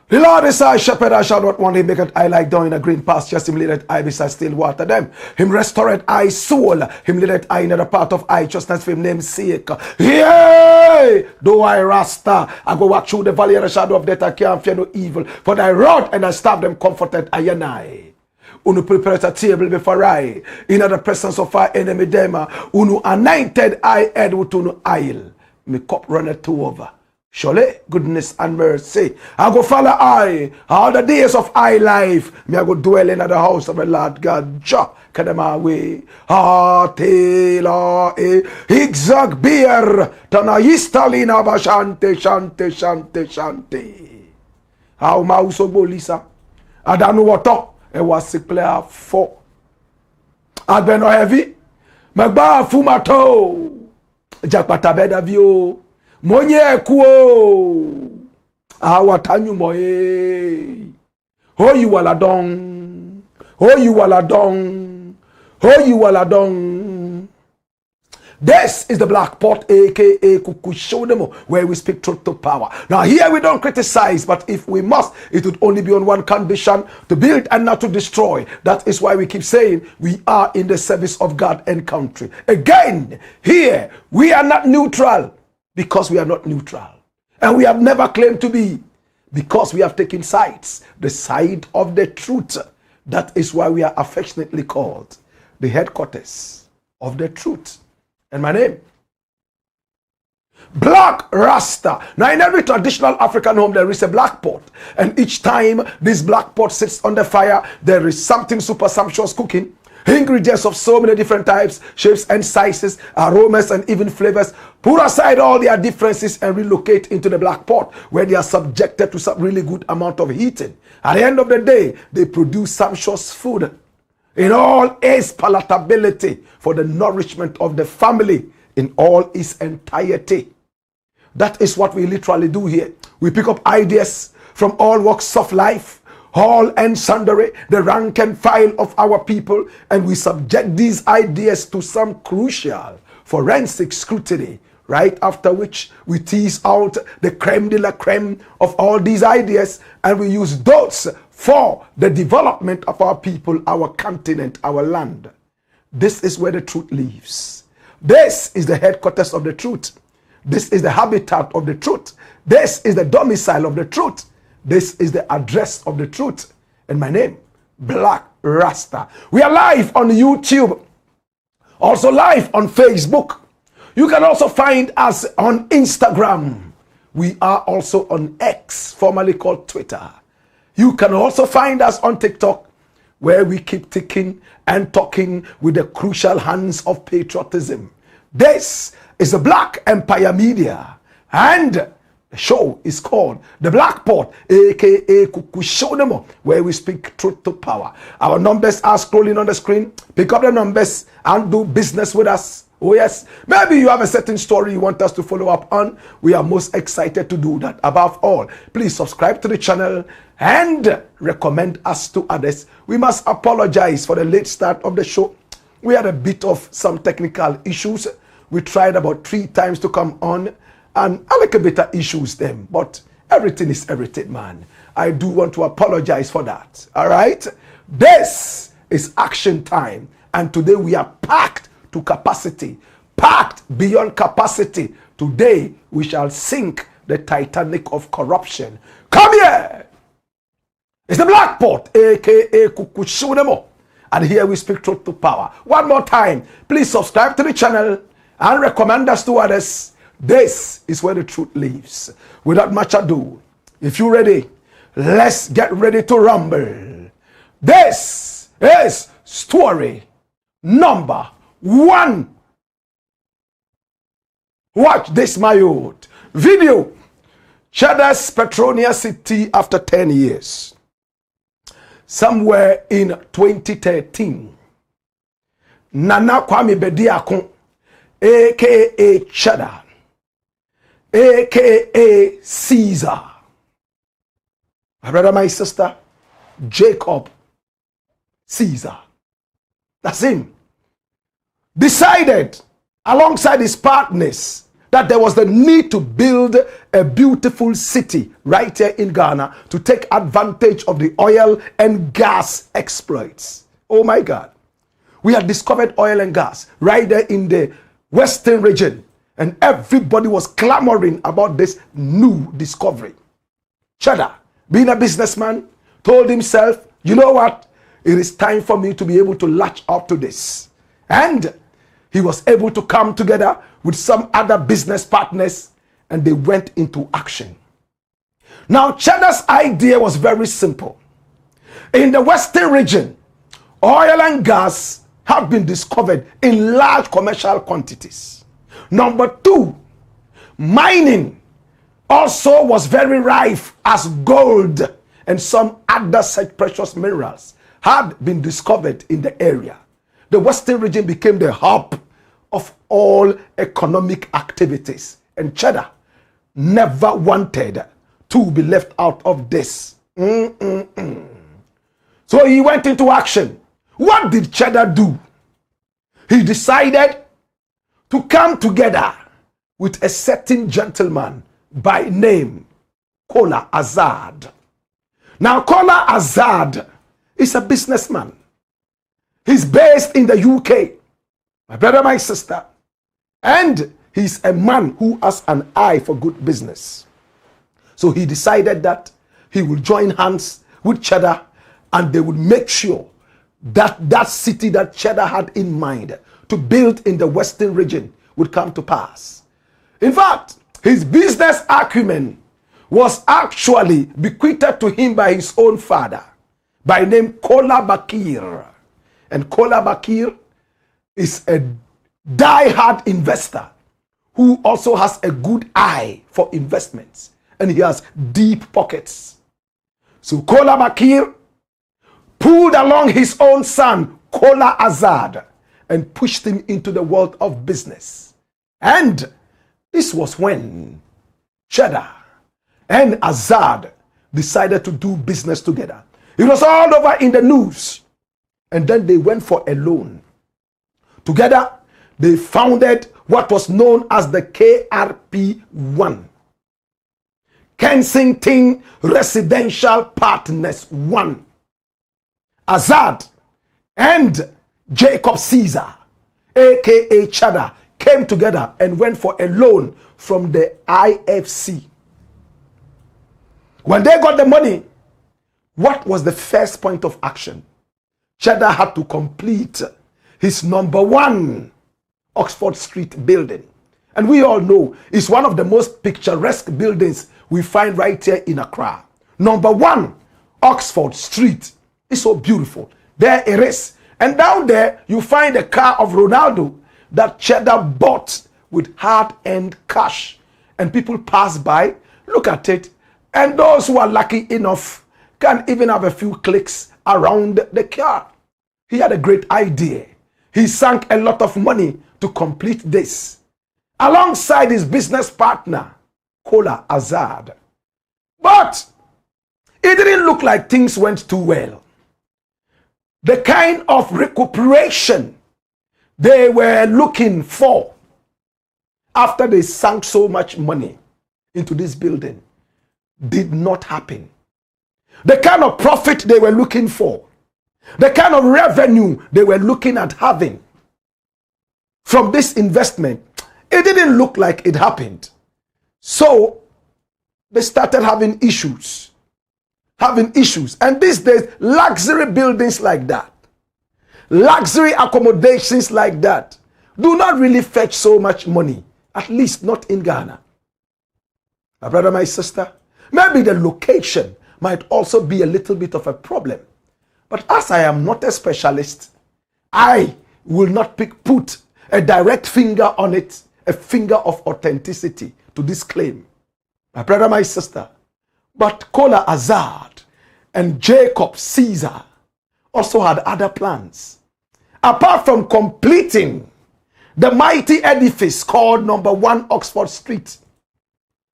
The Lord is our shepherd, I shall not want. Him maketh I lie down in a green pasture, him leadeth I beside still water them. Him restoreth I soul, him leadeth I in the path of righteousness for him name's sake. Yea, though I Rasta, I go walk through the valley of the shadow of death, I can't fear no evil. For thy rod and thy staff them comforted I and I. Unu prepared a table before I, in the presence of our enemy them. Unu anointed I head with unu oil. My cup runneth over. Surely, goodness and mercy, I go follow I all the days of I life. Me I go dwell in the house of the Lord God. Jah, come my way. Tela Igzag beer. Tana yistalina ba shante. How mouse of bolisa. I don't know what it was sick player 4. I been no heavy. Magba fumato. Jakpata beda view. Monye kuo awatanyu moye ho you waladong This is the Black Pot, aka Kukushodemo, where we speak truth to power. Now here we don't criticize, but if we must, it would only be on one condition: to build and not to destroy. That is why we keep saying we are in the service of God and country. Again, here we are not neutral. Because we are not neutral. And we have never claimed to be. Because we have taken sides. The side of the truth. That is why we are affectionately called the headquarters of the truth. And my name? Blakk Rasta. Now in every traditional African home there is a black pot. And each time this black pot sits on the fire, there is something super sumptuous cooking. Ingredients of so many different types, shapes and sizes, aromas and even flavors. Put aside all their differences and relocate into the black pot where they are subjected to some really good amount of heating. At the end of the day, they produce sumptuous food in all its palatability for the nourishment of the family in all its entirety. That is what we literally do here. We pick up ideas from all walks of life, all and sundry, the rank and file of our people, and we subject these ideas to some crucial forensic scrutiny, right after which we tease out the creme de la creme of all these ideas, and we use those for the development of our people, our continent, our land. This is where the truth lives. This is the headquarters of the truth. This is the habitat of the truth. This is the domicile of the truth. This is the address of the truth. And my name, Blakk Rasta. We are live on YouTube. Also live on Facebook. You can also find us on Instagram. We are also on X, formerly called Twitter. You can also find us on TikTok, where we keep ticking and talking with the crucial hands of patriotism. This is the Black Empire Media. And the show is called The Black Pot, aka Kukushodemo, where we speak truth to power. Our numbers are scrolling on the screen. Pick up the numbers and do business with us. Oh yes, maybe you have a certain story you want us to follow up on. We are most excited to do that. Above all, please subscribe to the channel and recommend us to others. We must apologize for the late start of the show. We had a bit of some technical issues. We tried about 3 times to come on, and a little bit of issues them, but everything is everything, man. I do want to apologize for that. All right, this is action time, and today we are packed to capacity, packed beyond capacity. Today we shall sink the Titanic of corruption. Come here. It's the Black Pot, aka Kukushodemo, And here we speak truth to power. One more time, please subscribe to the channel and recommend us to others. This is where the truth lives. Without much ado, if you're ready, let's get ready to rumble. This is story number 1. Watch this, my youth. Video. CHEDDA'Rs Petronia city after 10 years. Somewhere in 2013. Nana Kwame Bediakon, aka Shatta, aka Caesar. My brother, my sister, Jacob Caesar. That's him. Decided alongside his partners that there was the need to build a beautiful city right here in Ghana to take advantage of the oil and gas exploits. Oh my God. We had discovered oil and gas right there in the western region, and everybody was clamoring about this new discovery. Shatta, being a businessman, told himself, you know what? It is time for me to be able to latch up to this. And he was able to come together with some other business partners, and they went into action. Now, Cheddar's idea was very simple. In the western region, oil and gas have been discovered in large commercial quantities. Number 2, mining also was very rife, as gold and some other such precious minerals had been discovered in the area. The western region became the hub of all economic activities, and Shatta never wanted to be left out of this. So he went into action. What did Shatta do? He decided to come together with a certain gentleman by name Kola Azad. Now, Kola Azad is a businessman. He's based in the UK. My brother, my sister. And he's a man who has an eye for good business. So he decided that he would join hands with Shatta, and they would make sure that that city that Shatta had in mind to build in the western region would come to pass. In fact, his business acumen was actually bequeathed to him by his own father, by name Kola Bakir. And Kola Bakir is a die-hard investor who also has a good eye for investments, and he has deep pockets. So Kola Bakir pulled along his own son Kola Azad and pushed him into the world of business. And this was when Shatta and Azad decided to do business together. It was all over in the news. And then they went for a loan. Together, they founded what was known as the KRP1, Kensington Residential Partners 1. Azad and Jacob Caesar, aka Shatta, came together and went for a loan from the IFC. When they got the money, what was the first point of action? Shatta had to complete his number 1 Oxford Street building. And we all know it's one of the most picturesque buildings we find right here in Accra. Number 1 Oxford Street is so beautiful. There it is. And down there, you find a car of Ronaldo that Shatta bought with hard-earned cash. And people pass by, look at it, and those who are lucky enough can even have a few clicks around the car. He had a great idea. He sank a lot of money to complete this, alongside his business partner, Kola Azad. But it didn't look like things went too well. The kind of recuperation they were looking for after they sank so much money into this building did not happen. The kind of profit they were looking for, the kind of revenue they were looking at having from this investment, it didn't look like it happened. So they started having issues. And these days, luxury buildings like that, luxury accommodations like that do not really fetch so much money, at least not in Ghana. My brother, my sister, maybe the location might also be a little bit of a problem. But as I am not a specialist, I will not put a direct finger on it, a finger of authenticity to this claim. My brother, my sister, but Kola Azad and Jacob Caesar also had other plans. Apart from completing the mighty edifice called number 1 Oxford Street,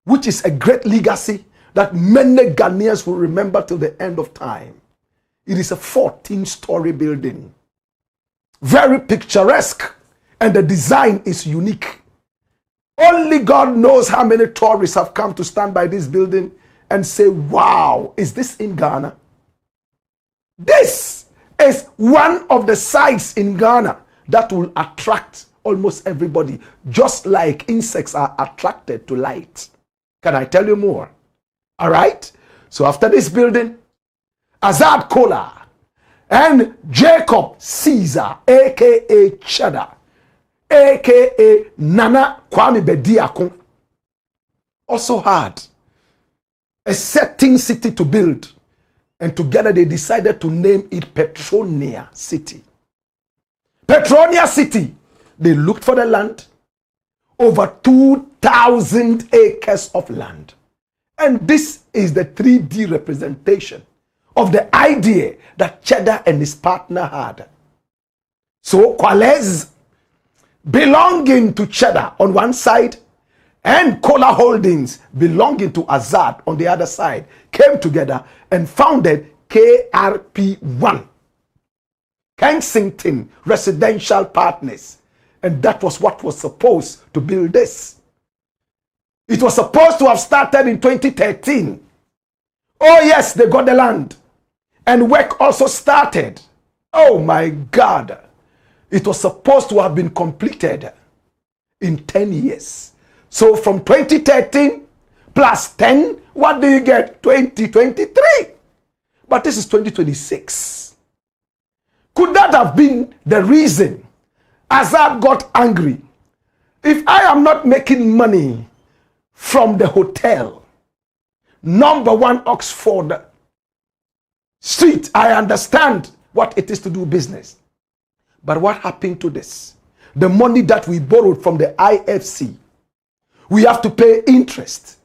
which is a great legacy that many Ghanaians will remember till the end of time. It is a 14-story building. Very picturesque, and the design is unique. Only God knows how many tourists have come to stand by this building and say, wow, is this in Ghana? This is one of the sites in Ghana that will attract almost everybody, just like insects are attracted to light. Can I tell you more? All right? So after this building, Azad Kola and Jacob Caesar, a.k.a. Cheddar, a.k.a. Nana Kwame Bediako, also had a certain city to build. And together they decided to name it Petronia City. Petronia City, they looked for the land, over 2,000 acres of land. And this is the 3D representation of the idea that Cheddar and his partner had. So Quales, belonging to Cheddar on one side, and Kola Holdings, belonging to Azad on the other side, came together and founded KRP1, Kensington Residential Partners. And that was what was supposed to build this. It was supposed to have started in 2013. Oh yes, they got the land. And work also started. Oh my God. It was supposed to have been completed in 10 years. So from 2013 plus 10, what do you get? 2023. But this is 2026. Could that have been the reason Azad got angry? If I am not making money from the hotel, number 1 Oxford Street, I understand what it is to do business. But what happened to this? The money that we borrowed from the IFC, we have to pay interest.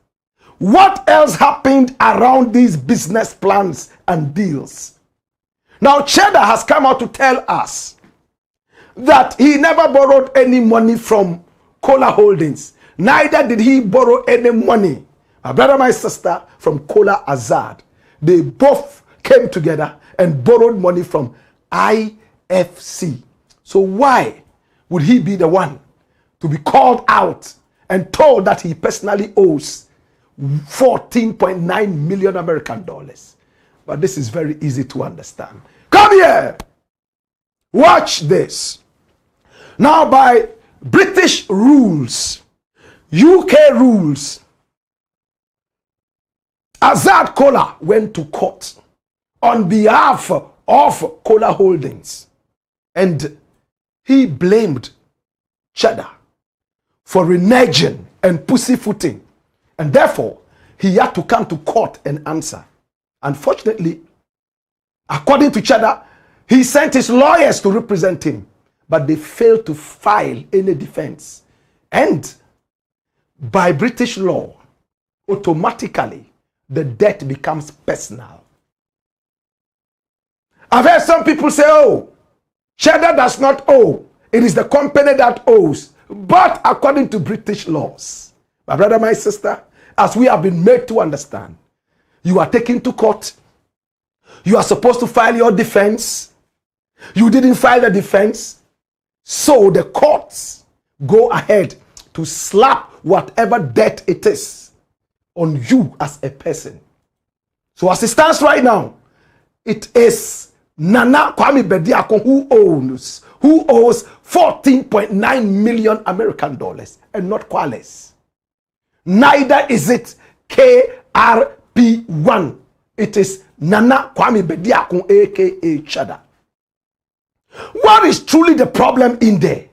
What else happened around these business plans and deals? Now Cheddar has come out to tell us that he never borrowed any money from Kola Holdings. Neither did he borrow any money, my brother, my sister, from Kola Azad. They both came together and borrowed money from IFC. So why would he be the one to be called out and told that he personally owes 14.9 million American dollars? But this is very easy to understand. Come here. Watch this. Now by British rules, UK rules, Azad Kola went to court on behalf of Kola Holdings, and he blamed Cheddar for reneging and pussyfooting, and therefore he had to come to court and answer. Unfortunately, according to Cheddar, he sent his lawyers to represent him, but they failed to file any defense. And by British law, automatically the debt becomes personal. I've heard some people say, oh, Cheddar does not owe. It is the company that owes. But according to British laws, my brother, my sister, as we have been made to understand, you are taken to court. You are supposed to file your defense. You didn't file the defense. So the courts go ahead to slap whatever debt it is on you as a person. So as it stands right now, it is Nana Kwame Bediako who owes 14.9 million American dollars and not Quales. Neither is it KRP1. It is Nana Kwame Bediako, aka Cheddar. What is truly the problem in there?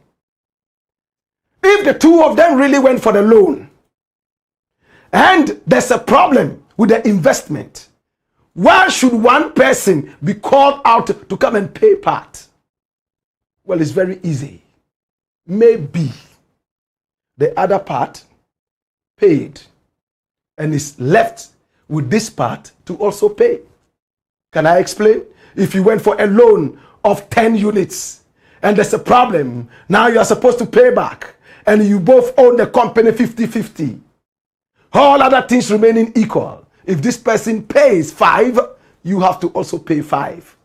If the two of them really went for the loan, and there's a problem with the investment, why should one person be called out to come and pay part? Well, it's very easy. Maybe the other part paid and is left with this part to also pay. Can I explain? If you went for a loan of 10 units and there's a problem, now you are supposed to pay back and you both own the company 50-50. All other things remaining equal. If this person pays 5, you have to also pay 5.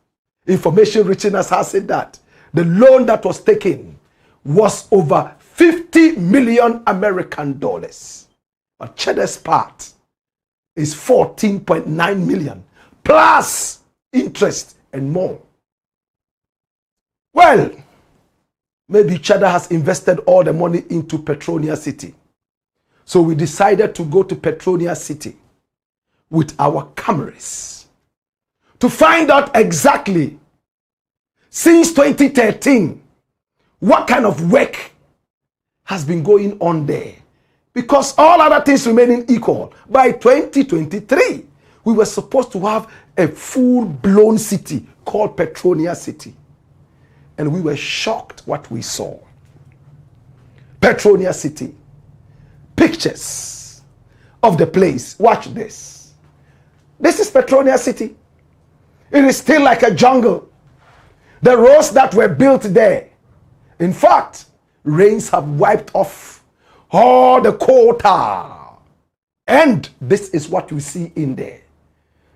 Information reaching us has said that the loan that was taken was over 50 million American dollars. But CHEDDA'S part is 14.9 million plus interest and more. Well, maybe CHEDDA has invested all the money into Petronia City. So we decided to go to Petronia City with our cameras to find out exactly, since 2013, what kind of work has been going on there. Because all other things remaining equal, by 2023, we were supposed to have a full-blown city called Petronia City. And we were shocked what we saw. Petronia City. Pictures of the place. Watch this. This is Petronia City. It is still like a jungle. The roads that were built there, in fact, rains have wiped off all the quota. And this is what we see in there.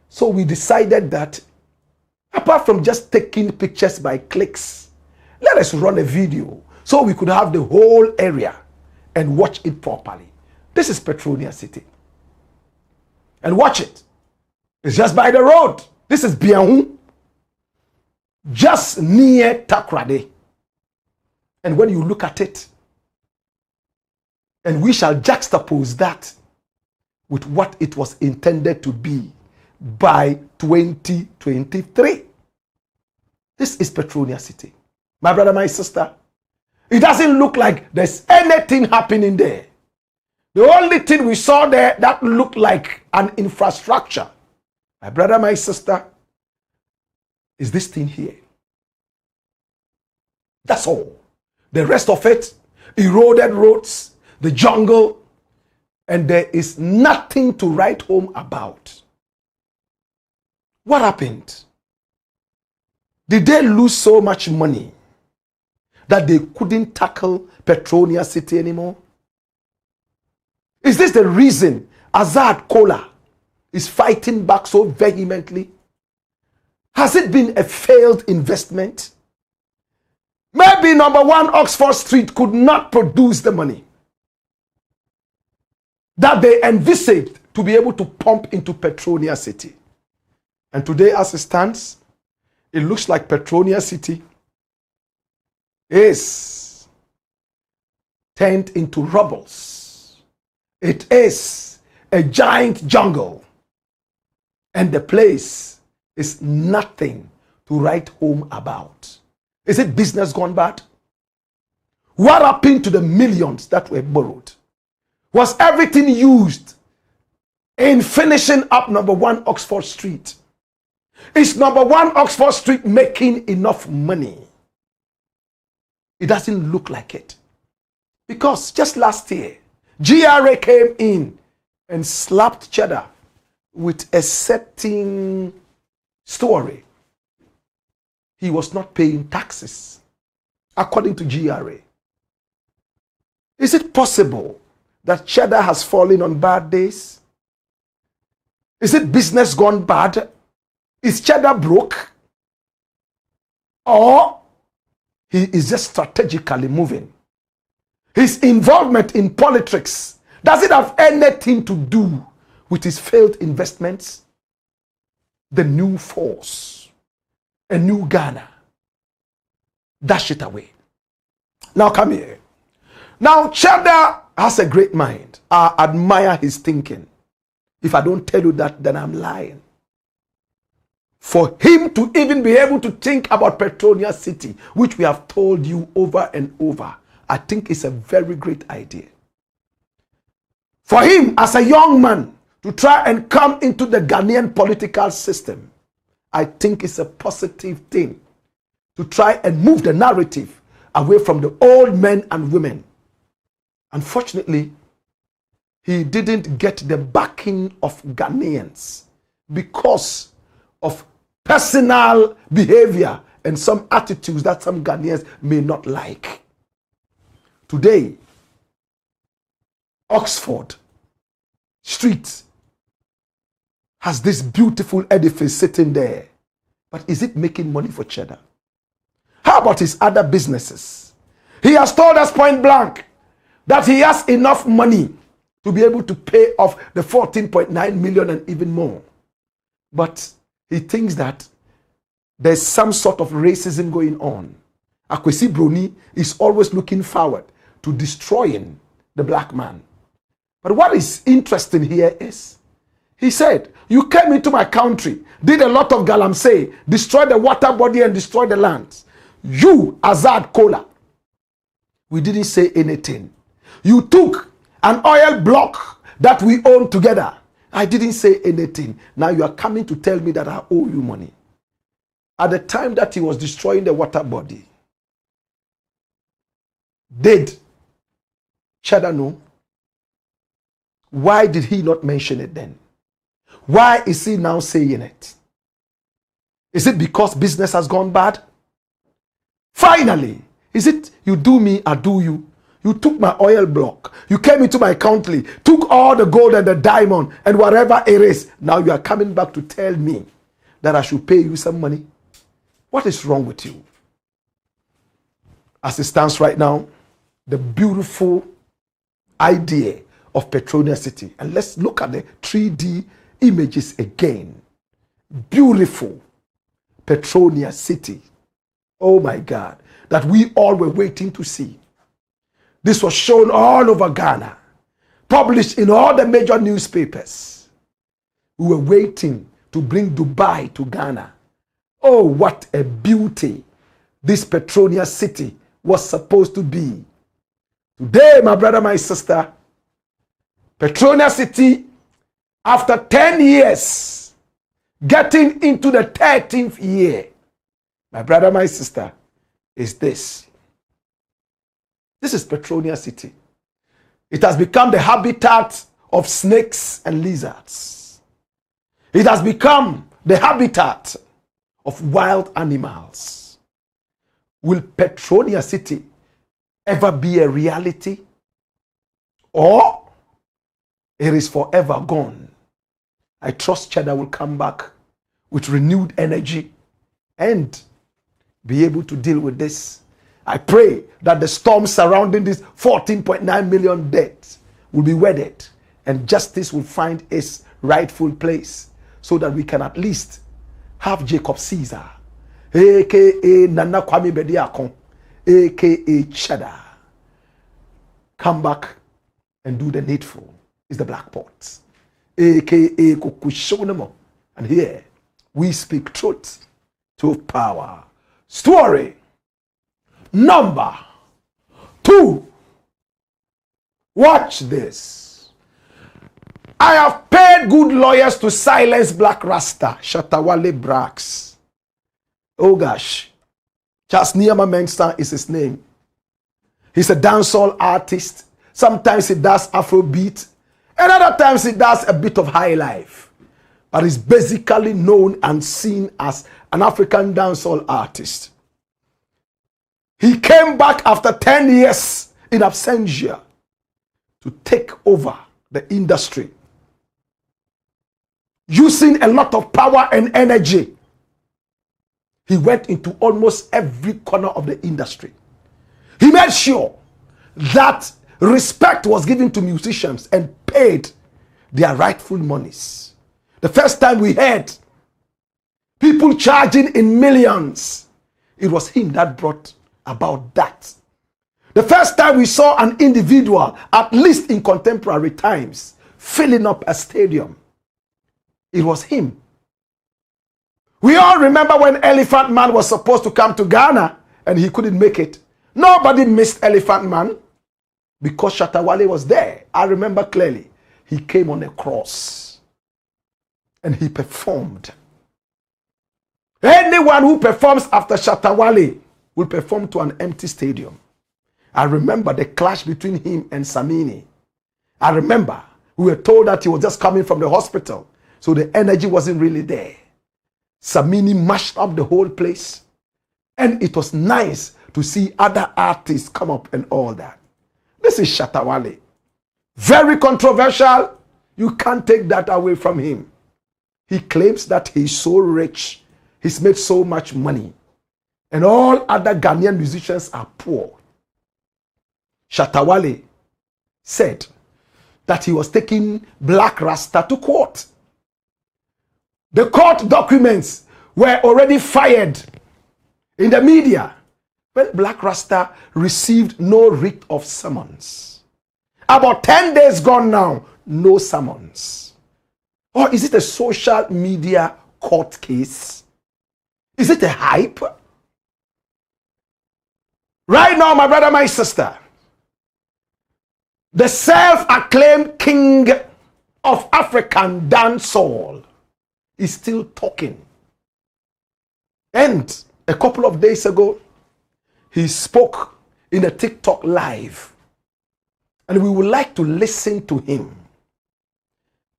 So we decided that apart from just taking pictures by clicks, let us run a video so we could have the whole area and watch it properly. This is Petronia City. And watch it. It's just by the road. This is Biahu, just near Takrade. And when you look at it, and we shall juxtapose that with what it was intended to be by 2023. This is Petronia City. My brother, my sister, it doesn't look like there's anything happening there. The only thing we saw there that looked like an infrastructure, my brother, my sister, is this thing here. That's all. The rest of it, eroded roads, the jungle, and there is nothing to write home about. What happened? Did they lose so much money that they couldn't tackle Petronia City anymore? Is this the reason Azad Kola is fighting back so vehemently? Has it been a failed investment? Maybe number 1 Oxford Street could not produce the money that they envisaged to be able to pump into Petronia City. And today, as it stands, it looks like Petronia City is turned into rubbles. It is a giant jungle. And the place is nothing to write home about. Is it business gone bad? What happened to the millions that were borrowed? Was everything used in finishing up number 1 Oxford Street? Is number 1 Oxford Street making enough money? It doesn't look like it. Because just last year, GRA came in and slapped Cheddar with a certain story. He was not paying taxes, according to GRA. Is it possible that Cheddar has fallen on bad days? Is it business gone bad? Is Cheddar broke? Or he is just strategically moving? His involvement in politics, does it have anything to do with his failed investments? The new force, a new Ghana. Dash it away. Now come here. Now Cheddar has a great mind. I admire his thinking. If I don't tell you that, then I'm lying. For him to even be able to think about Petronia City, which we have told you over and over, I think is a very great idea. For him, as a young man, to try and come into the Ghanaian political system, I think it's a positive thing to try and move the narrative away from the old men and women. Unfortunately, he didn't get the backing of Ghanaians because of personal behavior and some attitudes that some Ghanaians may not like. Today, Oxford Street has this beautiful edifice sitting there. But is it making money for Cheddar? How about his other businesses? He has told us point blank that he has enough money to be able to pay off the 14.9 million and even more. But he thinks that there's some sort of racism going on. Akwesi Broni is always looking forward to destroying the black man. But what is interesting here is, he said, you came into my country, did a lot of galamsey, destroyed the water body and destroyed the lands. You, Azad Kola, we didn't say anything. You took an oil block that we own together. I didn't say anything. Now you are coming to tell me that I owe you money. At the time that he was destroying the water body, did Cheddar know? Why did he not mention it then? Why is he now saying it? Is it because business has gone bad? Finally, is it you do me, I do you? You took my oil block. You came into my country, took all the gold and the diamond and whatever it is. Now you are coming back to tell me that I should pay you some money. What is wrong with you? As it stands right now, the beautiful idea of Petronia City. And let's look at the 3D images again. Beautiful Petronia City. Oh my God. That we all were waiting to see. This was shown all over Ghana, published in all the major newspapers. We were waiting to bring Dubai to Ghana. Oh, what a beauty this Petronia City was supposed to be. Today, my brother, my sister, Petronia City, after 10 years, getting into the 13th year, my brother, my sister, is this. This is Petronia City. It has become the habitat of snakes and lizards. It has become the habitat of wild animals. Will Petronia City ever be a reality? Or it is forever gone? I trust Cheddar will come back with renewed energy and be able to deal with this. I pray that the storm surrounding this 14.9 million debt will be weathered and justice will find its rightful place so that we can at least have Jacob Caesar, aka Nana Kwame Bediakon, aka Cheddar, come back and do the needful. Is the Black Pot, aka Kukushonemo. And here we speak truth to power. Story number 2. Watch this. I have paid good lawyers to silence Blakk Rasta, Shatta Wale brags. Oh gosh. Charles Niyama Mensah is his name. He's a dancehall artist. Sometimes he does Afrobeat. And other times he does a bit of high life. But he's basically known and seen as an African dancehall artist. He came back after 10 years in absentia to take over the industry, using a lot of power and energy. He went into almost every corner of the industry. He made sure that respect was given to musicians and paid their rightful monies. The first time we heard people charging in millions, it was him that brought about that. The first time we saw an individual, at least in contemporary times, filling up a stadium, it was him We all remember when Elephant Man was supposed to come to Ghana and he couldn't make it. Nobody missed Elephant Man because Shatta Wale was there. I remember clearly. He came on a cross and he performed. Anyone who performs after Shatta Wale will perform to an empty stadium. I remember the clash between him and Samini. I remember we were told that he was just coming from the hospital, so the energy wasn't really there. Samini mashed up the whole place, and it was nice to see other artists come up and all that. This is Shatta Wale. Very controversial. You can't take that away from him. He claims that he's so rich. He's made so much money. And all other Ghanaian musicians are poor. Shatta Wale said that he was taking Blakk Rasta to court. The court documents were already fired in the media when Blakk Rasta received no writ of summons. About 10 days gone now, no summons. Or is it a social media court case? Is it a hype? Right now, my brother, my sister, the self-acclaimed king of African dancehall is still talking. And a couple of days ago, he spoke in a TikTok live. And we would like to listen to him.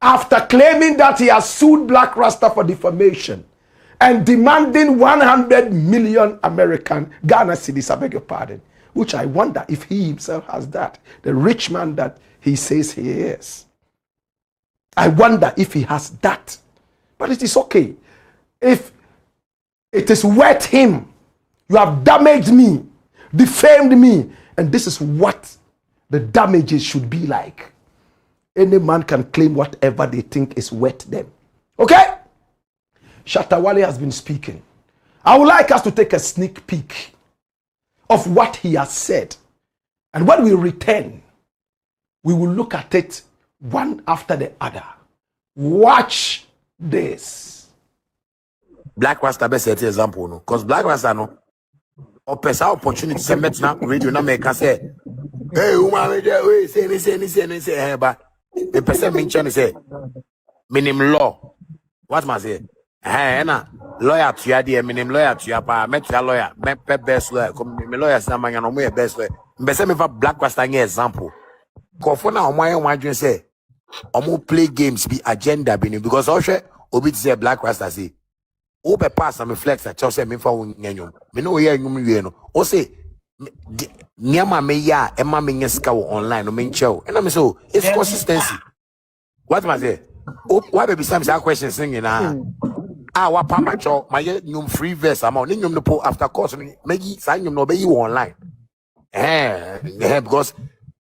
After claiming that he has sued Blakk Rasta for defamation and demanding 100 million American Ghana cedis, I beg your pardon, which I wonder if he himself has that, the rich man that he says he is. I wonder if he has that. But it is okay. If it is worth him, you have damaged me, defamed me, and this is what the damages should be like. Any man can claim whatever they think is worth them. Okay? Shatta Wale has been speaking. I would like us to take a sneak peek of what he has said. And when we return, we will look at it one after the other. Watch this. Blakk Rasta best set example no, because Blakk Rasta no, or person opportunity to met na radio na make say, hey, woman, we say, hey, but the person mention say, minimum law. What must say? Hey, na lawyer to ya dear, minimum lawyer to ya pa, met ya lawyer, me best lawyer, come me lawyer na man no me best lawyer. Mbese me fa Blakk Rasta nye example. Kofo na omo say, omo play games be agenda be because also obi say Blakk Rasta say, obe pass and me flex at Chelsea me fa nyanyom. Me no ye nyum wie no. O say niama me ya ema me nyeska online no me nchew. And I so it's consistency. What must say? Why baby some question singing na. Ah wa pa macho my nyum free verse amount nyum no po after course me say nyum no be you online. Because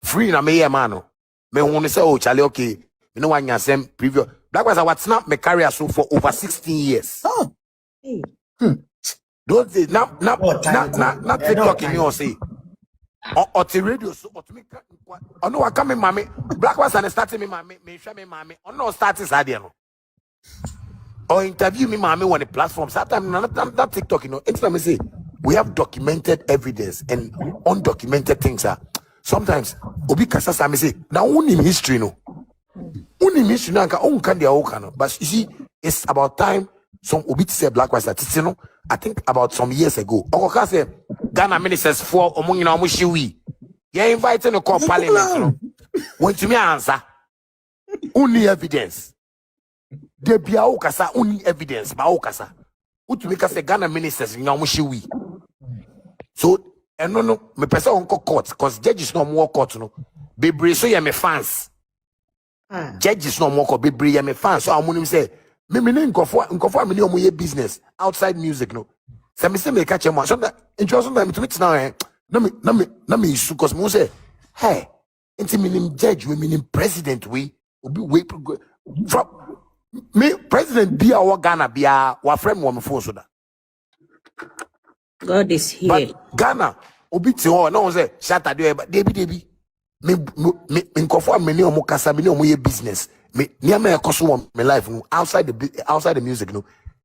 free na me ya man no. Me won say oh Charlie okay. You know one yasem preview. Blakk Rasta what snap me career so for over 16 years. Oh. Don't say not TikTok in you say or the radio so but me oh no I come in mommy Blakk Rasta starting me mommy me show me mommy oh no starting sad no or interview me mommy on the platform sometimes not TikTok you know it's me say we have documented evidence and undocumented things are sometimes obi kasa me say now only history no only history no can dey no but you see it's about time. Some obi say Blakk Rasta titino I think about some years ago okoka say Ghana ministers for omunyina omushiwi ye invite no call parliament no want to me answer only evidence de bia okasa only evidence ba okasa utumi ka say Ghana ministers nyina omushiwi so eno no me pese onko court cause judges no mo court no bebre so ye me fans judges no mo court bebre ye me fans so amunim say me nkofo me omo ye business outside music no say me catch em so that introduction time to me now na me issue cause me say hey inti minim judge we minim president we obi we from me president bia wa Ghana bia wa frame wo me phone so that God is here. But Ghana obi ti ho no say Shatta Debi me nkofo me omo kasa me omo ye business me niam e koso me life outside the music no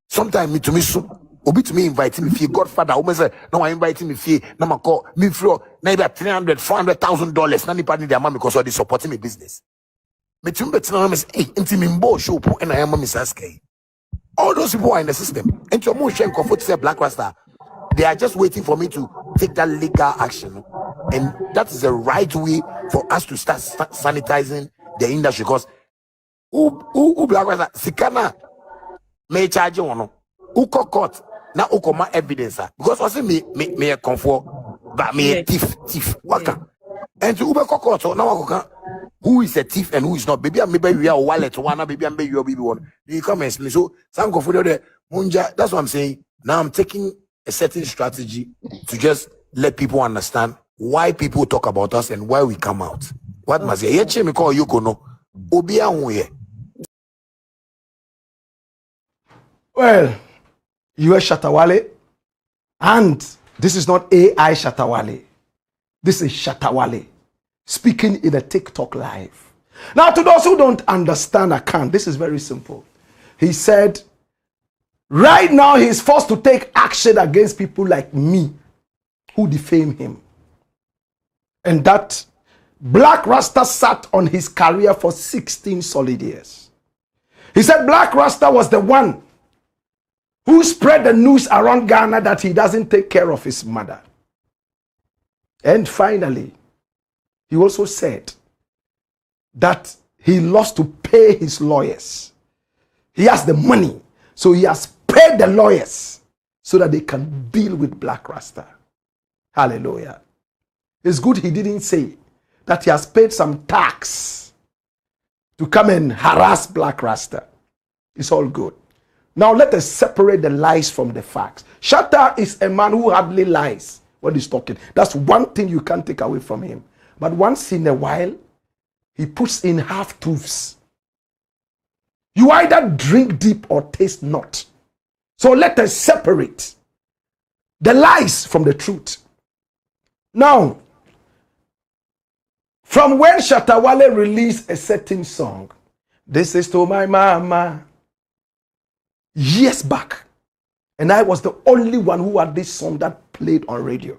Sometimes me to me so obi to me invite me fee godfather almost say no I invite me fee na ma call me floor na be $300,000-$400,000 na nipa need their man because of the supporting me business. Me to me betina me say hey enti me mbo show po and I am Mr. Sky. All those people are in the system. And your motion comfort say Blakk Rasta. They are just waiting for me to take that legal action. And that is the right way for us to start sanitizing the industry. Because who Blakk Rasta sikana may charge you no. Who court na ukoma evidence. Because also me a comfort but me a thief waka. And to Uber court so now who is a thief and who is not. Baby, maybe we are a wallet one, baby, and maybe your baby one. You come and explain. So some comfort there. Munja, that's what I'm saying. Now I'm taking a certain strategy to just let people understand why people talk about us and why we come out. What must you hear me call you no? Obia unye. Well, you are Shatta Wale, and this is not AI Shatta Wale. This is Shatta Wale speaking in a TikTok live. Now, to those who don't understand account, this is very simple. He said, right now he's forced to take action against people like me who defame him. And that Blakk Rasta sat on his career for 16 solid years. He said Blakk Rasta was the one who spread the news around Ghana that he doesn't take care of his mother. And finally, he also said that he lost to pay his lawyers. He has the money, so he has paid the lawyers so that they can deal with Blakk Rasta. Hallelujah. It's good he didn't say that he has paid some tax to come and harass Blakk Rasta. It's all good. Now let us separate the lies from the facts. Shatta is a man who hardly lies when he's talking. That's one thing you can't take away from him. But once in a while, he puts in half-truths. You either drink deep or taste not. So let us separate the lies from the truth. Now, from when Shatta Wale released a certain song, "This is to my mama," years back, and I was the only one who had this song that played on radio.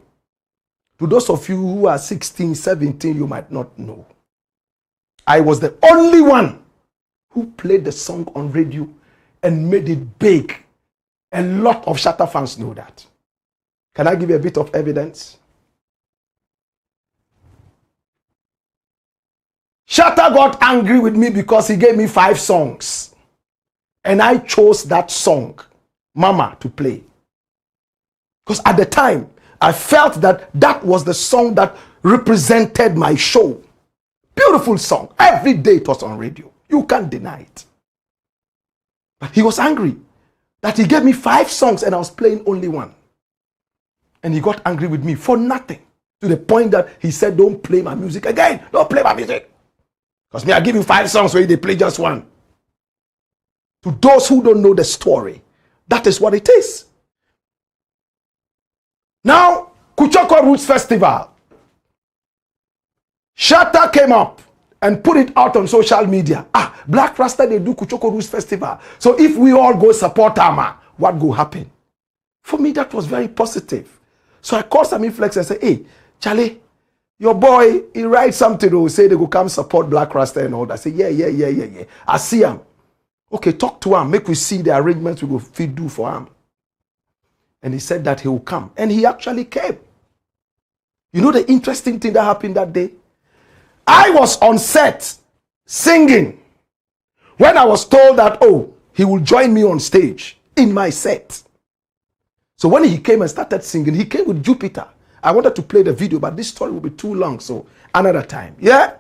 To those of you who are 16, 17, you might not know. I was the only one who played the song on radio and made it big. A lot of Shatta fans know that. Can I give you a bit of evidence? Shatta got angry with me because he gave me 5 songs. And I chose that song, Mama, to play. Because at the time, I felt that that was the song that represented my show. Beautiful song. Every day it was on radio. You can't deny it. But he was angry that he gave me 5 songs and I was playing only one. And he got angry with me for nothing. To the point that he said, don't play my music again. Don't play my music. Because me, I give you 5 songs where they play just one. To those who don't know the story, that is what it is. Now, Kuchoko Roots Festival. Shatta came up and put it out on social media. Blakk Rasta, they do Kuchoko Roots Festival. So if we all go support Ama, what will happen? For me, that was very positive. So I called some inflex and said, hey, Charlie, your boy, he writes something to say they go come support Blakk Rasta and all that. I say, yeah. I see him. Okay, talk to him. Make we see the arrangements we will do for him. And he said that he will come. And he actually came. You know the interesting thing that happened that day? I was on set singing when I was told that, oh, he will join me on stage in my set. So when he came and started singing, he came with Jupiter. I wanted to play the video, but this story will be too long, so another time. Yeah?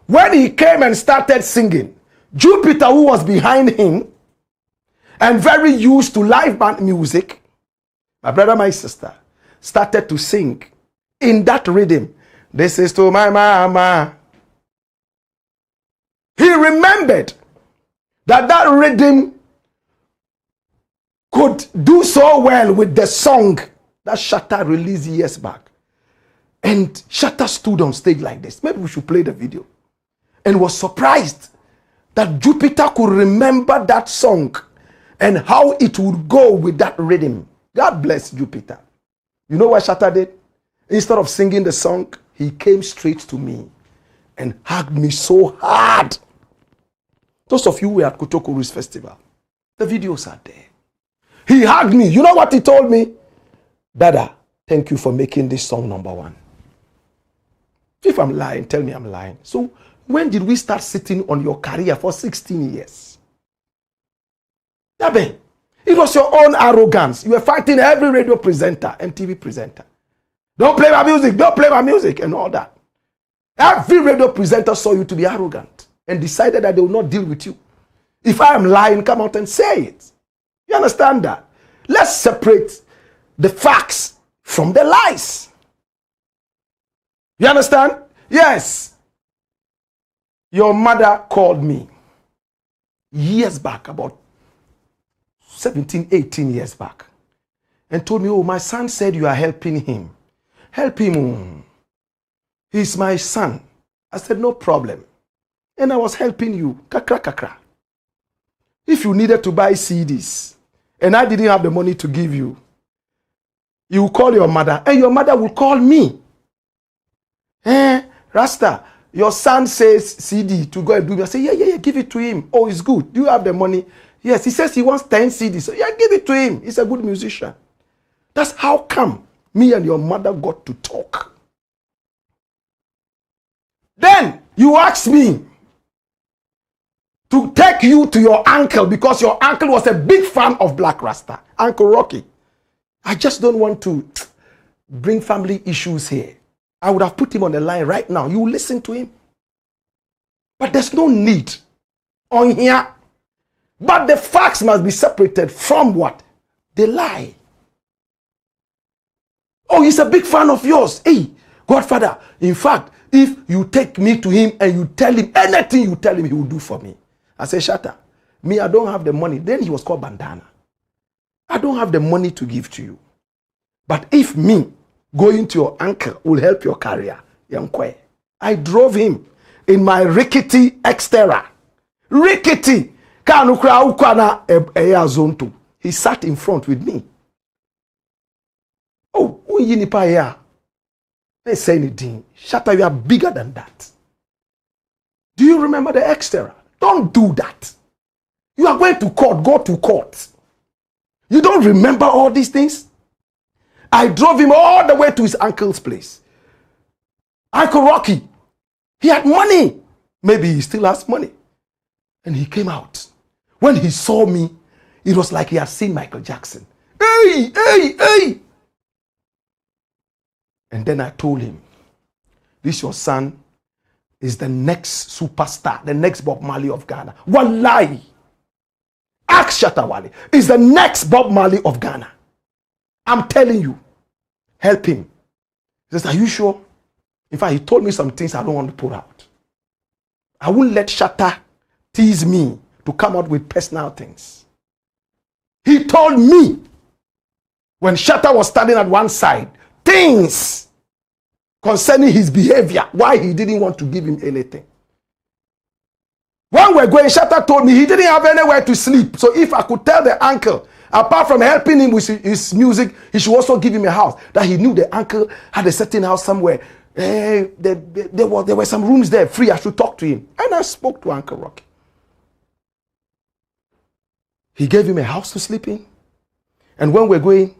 When he came and started singing, Jupiter, who was behind him and very used to live band music, my brother, my sister, started to sing in that rhythm. This is to my mama. He remembered that that rhythm could do so well with the song that Shatta released years back. And Shatta stood on stage like this. Maybe we should play the video. And was surprised that Jupiter could remember that song and how it would go with that rhythm. God bless you, Peter. You know what Shatta did? Instead of singing the song, he came straight to me and hugged me so hard. Those of you who were at Kutokuru's festival, the videos are there. He hugged me. You know what he told me? Dada, thank you for making this song #1. If I'm lying, tell me I'm lying. So when did we start sitting on your career for 16 years? Yabe, it was your own arrogance. You were fighting every radio presenter and TV presenter. Don't play my music, don't play my music, and all that. Every radio presenter saw you to be arrogant and decided that they will not deal with you. If I am lying, come out and say it. You understand that? Let's separate the facts from the lies. You understand? Yes. Your mother called me years back, about 17, 18 years back, and told me, oh, my son said you are helping him. Help him. He's my son. I said, no problem. And I was helping you. Kakra, kakra. If you needed to buy CDs, and I didn't have the money to give you, you will call your mother, and your mother will call me. Rasta, your son says CD to go and do it. I say, yeah, give it to him. Oh, it's good. Do you have the money? Yes, he says he wants 10 CDs. So yeah, give it to him. He's a good musician. That's how come me and your mother got to talk. Then you asked me to take you to your uncle because your uncle was a big fan of Blakk Rasta, Uncle Rocky. I just don't want to bring family issues here. I would have put him on the line right now. You listen to him. But there's no need on here. But the facts must be separated from what? The lie. Oh, he's a big fan of yours. Hey, Godfather, in fact, if you take me to him and you tell him anything you tell him, he will do for me. I say, Shatta, me, I don't have the money. Then he was called Bandana. I don't have the money to give to you. But if me going to your uncle will help your career, DANQUAH, I drove him in my rickety Xterra. Rickety. He sat in front with me. Oh, they say anything. Shatta, you are bigger than that. Do you remember the Xterra? Don't do that. You are going to court. Go to court. You don't remember all these things? I drove him all the way to his uncle's place. Uncle Rocky, he had money. Maybe he still has money. And he came out. When he saw me, it was like he had seen Michael Jackson. Hey, hey, hey. And then I told him, this your son is the next superstar, the next Bob Marley of Ghana. Wallahi. Ask Shatta Wale. Is the next Bob Marley of Ghana. I'm telling you. Help him. He says, are you sure? In fact, he told me some things I don't want to put out. I won't let Shatta tease me to come out with personal things. He told me when Shatta was standing at one side, things concerning his behavior, why he didn't want to give him anything. When we're going, Shatta told me he didn't have anywhere to sleep. So if I could tell the uncle, apart from helping him with his music, he should also give him a house. That he knew the uncle had a certain house somewhere. There were some rooms there free. I should talk to him. And I spoke to Uncle Rocky. He gave him a house to sleep in. And when we're going,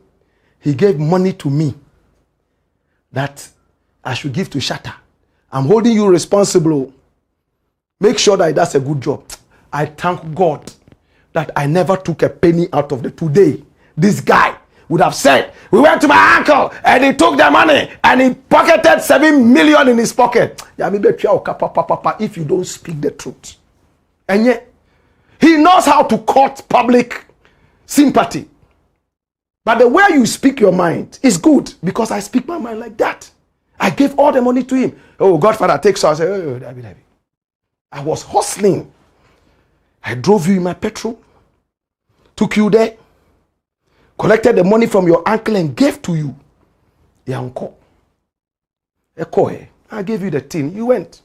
he gave money to me that I should give to Shatta. I'm holding you responsible. Make sure that that's a good job. I thank God that I never took a penny out of the today. This guy would have said, we went to my uncle and he took the money and he pocketed 7 million in his pocket. If you don't speak the truth. And yet, he knows how to court public sympathy. But the way you speak your mind is good because I speak my mind like that. I gave all the money to him. Oh, Godfather takes us. I was hustling. I drove you in my petrol, took you there, collected the money from your uncle and gave to you. I gave you the tin. You went.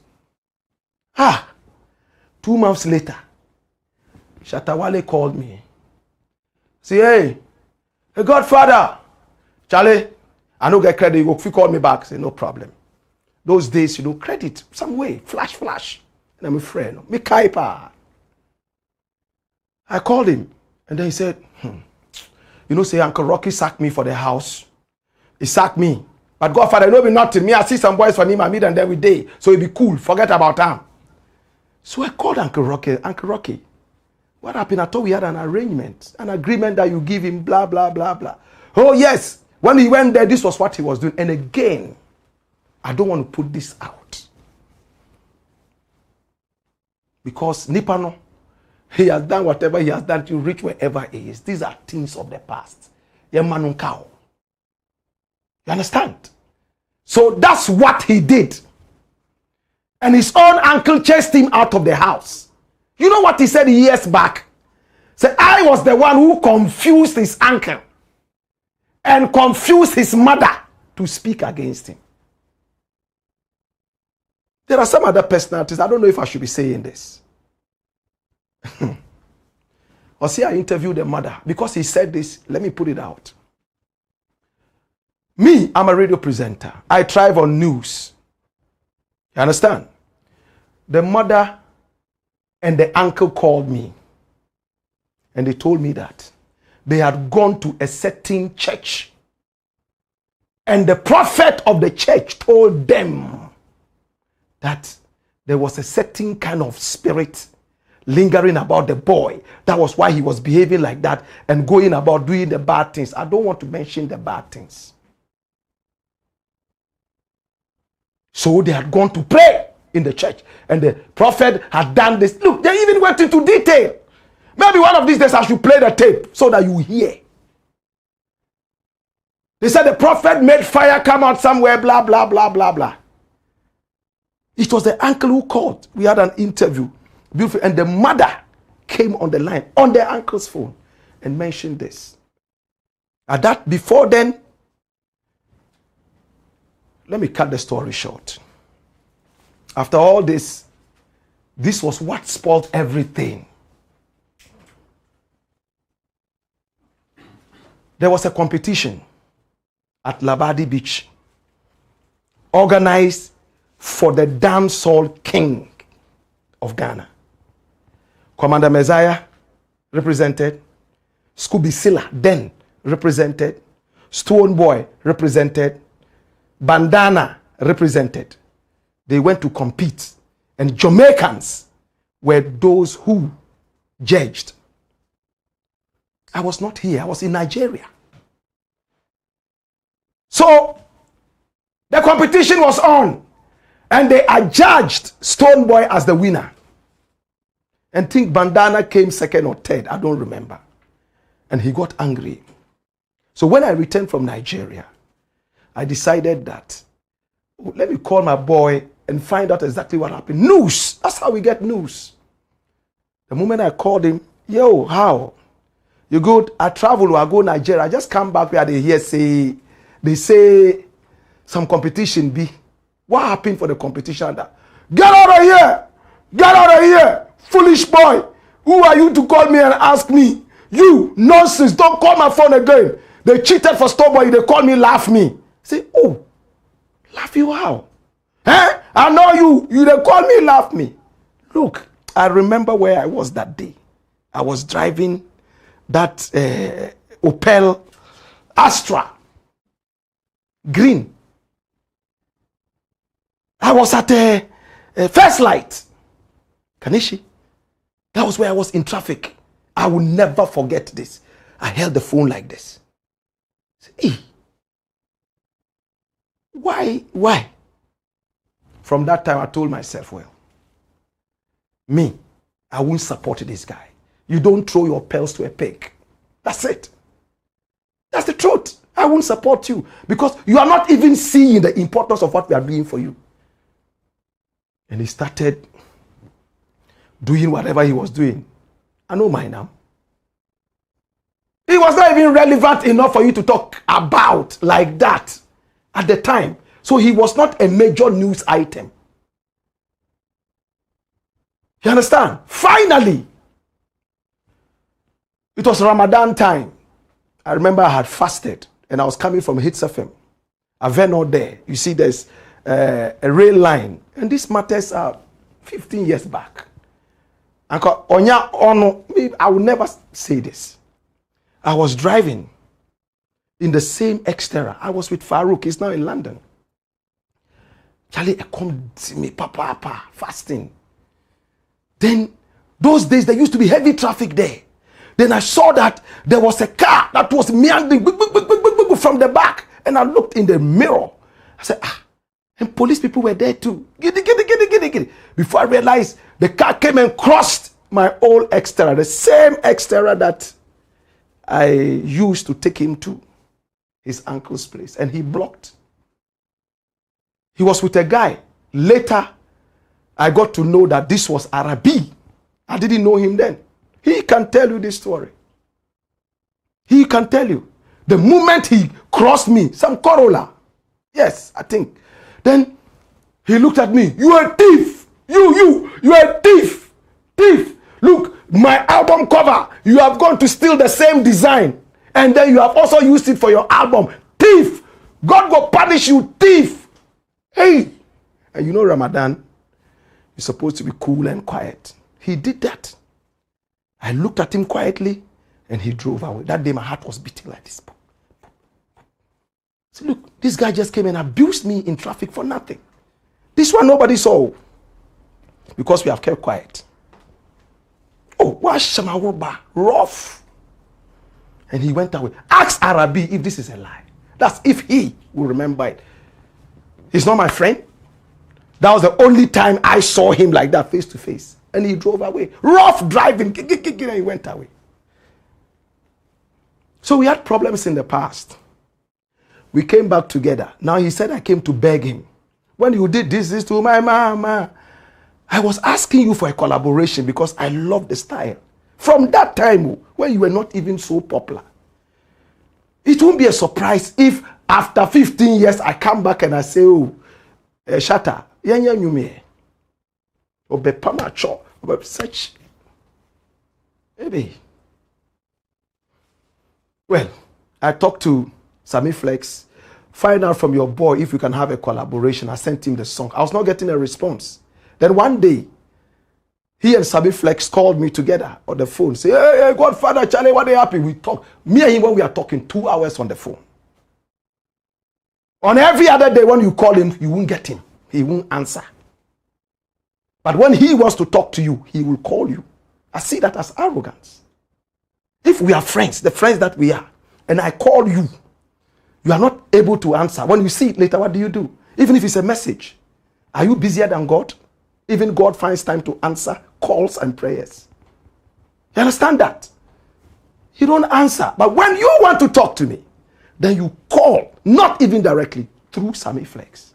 2 months later, Shatta Wale called me Say, hey, Godfather, Charlie, I no get credit. You go call me back. Say, no problem. Those days, credit some way, flash. And I'm a friend. Me kaipa. I called him, and then he said, say Uncle Rocky sacked me for the house. He sacked me. But Godfather, no be nothing. Me, I see some boys for him, I meet them every day. So it be cool. Forget about them. So I called Uncle Rocky. Uncle Rocky, what happened? I thought we had an arrangement, an agreement that you give him, blah, blah, blah, blah. Oh, yes. When he went there, this was what he was doing. And again, I don't want to put this out. Because Nipano, he has done whatever he has done to reach wherever he is. These are things of the past. You understand? So that's what he did. And his own uncle chased him out of the house. You know what he said years back? Said, I was the one who confused his uncle and confused his mother to speak against him. There are some other personalities. I don't know if I should be saying this. Or see, I interviewed the mother because he said this. Let me put it out. Me, I'm a radio presenter. I thrive on news. You understand? The mother and the uncle called me. And they told me that they had gone to a certain church. And the prophet of the church told them that there was a certain kind of spirit lingering about the boy. That was why he was behaving like that and going about doing the bad things. I don't want to mention the bad things. So they had gone to pray in the church. And the prophet had done this. Look, they even went into detail. Maybe one of these days I should play the tape so that you hear. They said the prophet made fire come out somewhere, blah, blah, blah, blah, blah. It was the uncle who called. We had an interview. Beautiful. And the mother came on the line, on the uncle's phone, and mentioned this. At that, before then, let me cut the story short. After all this, this was what spoiled everything. There was a competition at Labadi Beach, organized for the dancehall king of Ghana. Commander Messiah represented, Scooby Silla then represented, Stone Boy represented, Bandana represented. They went to compete, and Jamaicans were those who judged. I was not here, I was in Nigeria. So the competition was on, and they adjudged Stone Boy as the winner. And think Bandana came second or third, I don't remember. And he got angry. So when I returned from Nigeria, I decided that, let me call my boy and find out exactly what happened. News, that's how we get news. The moment I called him, yo, how? You good? I travel, I go Nigeria. I just come back where they say some competition be. What happened for the competition? Get out of here! Get out of here! Foolish boy! Who are you to call me and ask me? You, nonsense, don't call my phone again. They cheated for Starboy, they call me, laugh me. Say, oh, laugh you how? Eh? I know you they call me, laugh me. Look, I remember where I was that day. I was driving that Opel Astra green. I was at First Light, Kanishi. That was where I was in traffic. I will never forget this. I held the phone like this. Hey, why? From that time, I told myself, well, me, I won't support this guy. You don't throw your pearls to a pig. That's it. That's the truth. I won't support you because you are not even seeing the importance of what we are doing for you. And he started doing whatever he was doing. I know mine now. It was not even relevant enough for you to talk about like that at the time. So he was not a major news item. You understand? Finally, it was Ramadan time. I remember I had fasted and I was coming from Hits FM. I've been out there. You see, there's a rail line. And these matters are 15 years back. I will never say this. I was driving in the same Xterra. I was with Farouk. He's now in London. Charlie, come to me, papa, fasting. Then, those days, there used to be heavy traffic there. Then I saw that there was a car that was meandering from the back. And I looked in the mirror. I said, and police people were there too. Giddy. Before I realized, the car came and crossed my old Xterra, the same Xterra that I used to take him to his uncle's place. And he blocked. He was with a guy. Later, I got to know that this was Arabi. I didn't know him then. He can tell you this story. He can tell you. The moment he crossed me, some Corolla. Yes, I think. Then he looked at me. You are a thief. You are a thief. Thief. Look, my album cover. You have gone to steal the same design. And then you have also used it for your album. Thief. God will punish you, thief. Hey. And you know Ramadan, you're supposed to be cool and quiet. He did that. I looked at him quietly and he drove away. That day my heart was beating like this. So look, this guy just came and abused me in traffic for nothing. This one nobody saw. Because we have kept quiet. Oh, what's Shamawoba? Rough. And he went away. Ask Arabi if this is a lie. That's if he will remember it. He's not my friend. That was the only time I saw him like that face to face. And he drove away. Rough driving. And he went away. So we had problems in the past. We came back together. Now he said I came to beg him. When you did this to my mama, I was asking you for a collaboration because I love the style. From that time when you were not even so popular. It won't be a surprise if after 15 years I come back and I say, oh, Shatta, you me. Obe pamacho, obe such. Maybe. Well, I talked to Sammy Flex. Find out from your boy if you can have a collaboration. I sent him the song. I was not getting a response. Then one day, he and Sammy Flex called me together on the phone. Say, hey, Godfather, Charlie, what are you happy? We talk. Me and him, when we are talking 2 hours on the phone. On every other day, when you call him, you won't get him. He won't answer. But when he wants to talk to you, he will call you. I see that as arrogance. If we are friends, the friends that we are, and I call you, you are not able to answer. When you see it later, what do you do? Even if it's a message, are you busier than God? Even God finds time to answer calls and prayers. You understand that? You don't answer. But when you want to talk to me, then you call, not even directly, through Sammy Flex.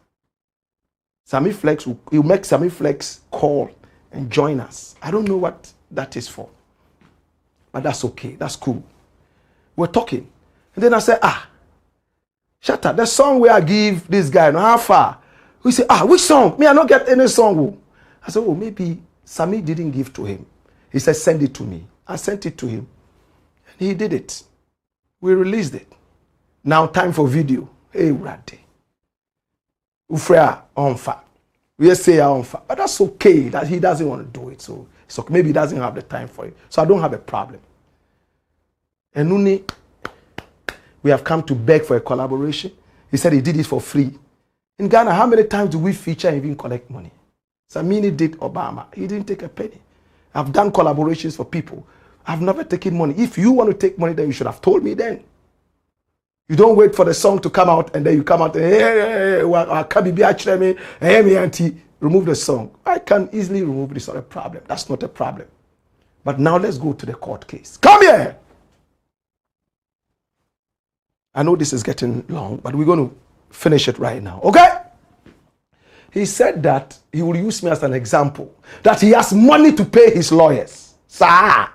Sammy Flex, you make Sammy Flex call and join us. I don't know what that is for. But that's okay. That's cool. We're talking. And then I said, Shatta, the song where I give this guy, how far? We say, which song? Me, I don't get any song. I said, maybe Sammy didn't give to him. He said, send it to me. I sent it to him. And he did it. We released it. Now time for video. Hey, Rade. Ufrea onfa. We say onfa. But that's okay that he doesn't want to do it. So it's okay. Maybe he doesn't have the time for it. So I don't have a problem. And Nuni, we have come to beg for a collaboration. He said he did it for free. In Ghana, how many times do we feature and even collect money? Samini did Obama. He didn't take a penny. I've done collaborations for people. I've never taken money. If you want to take money, then you should have told me then. You don't wait for the song to come out and then you come out and remove the song. I can easily remove this. Not a problem. That's not a problem. But now let's go to the court case. Come here. I know this is getting long, but we're going to finish it right now. Okay? He said that he will use me as an example. That he has money to pay his lawyers. Sir,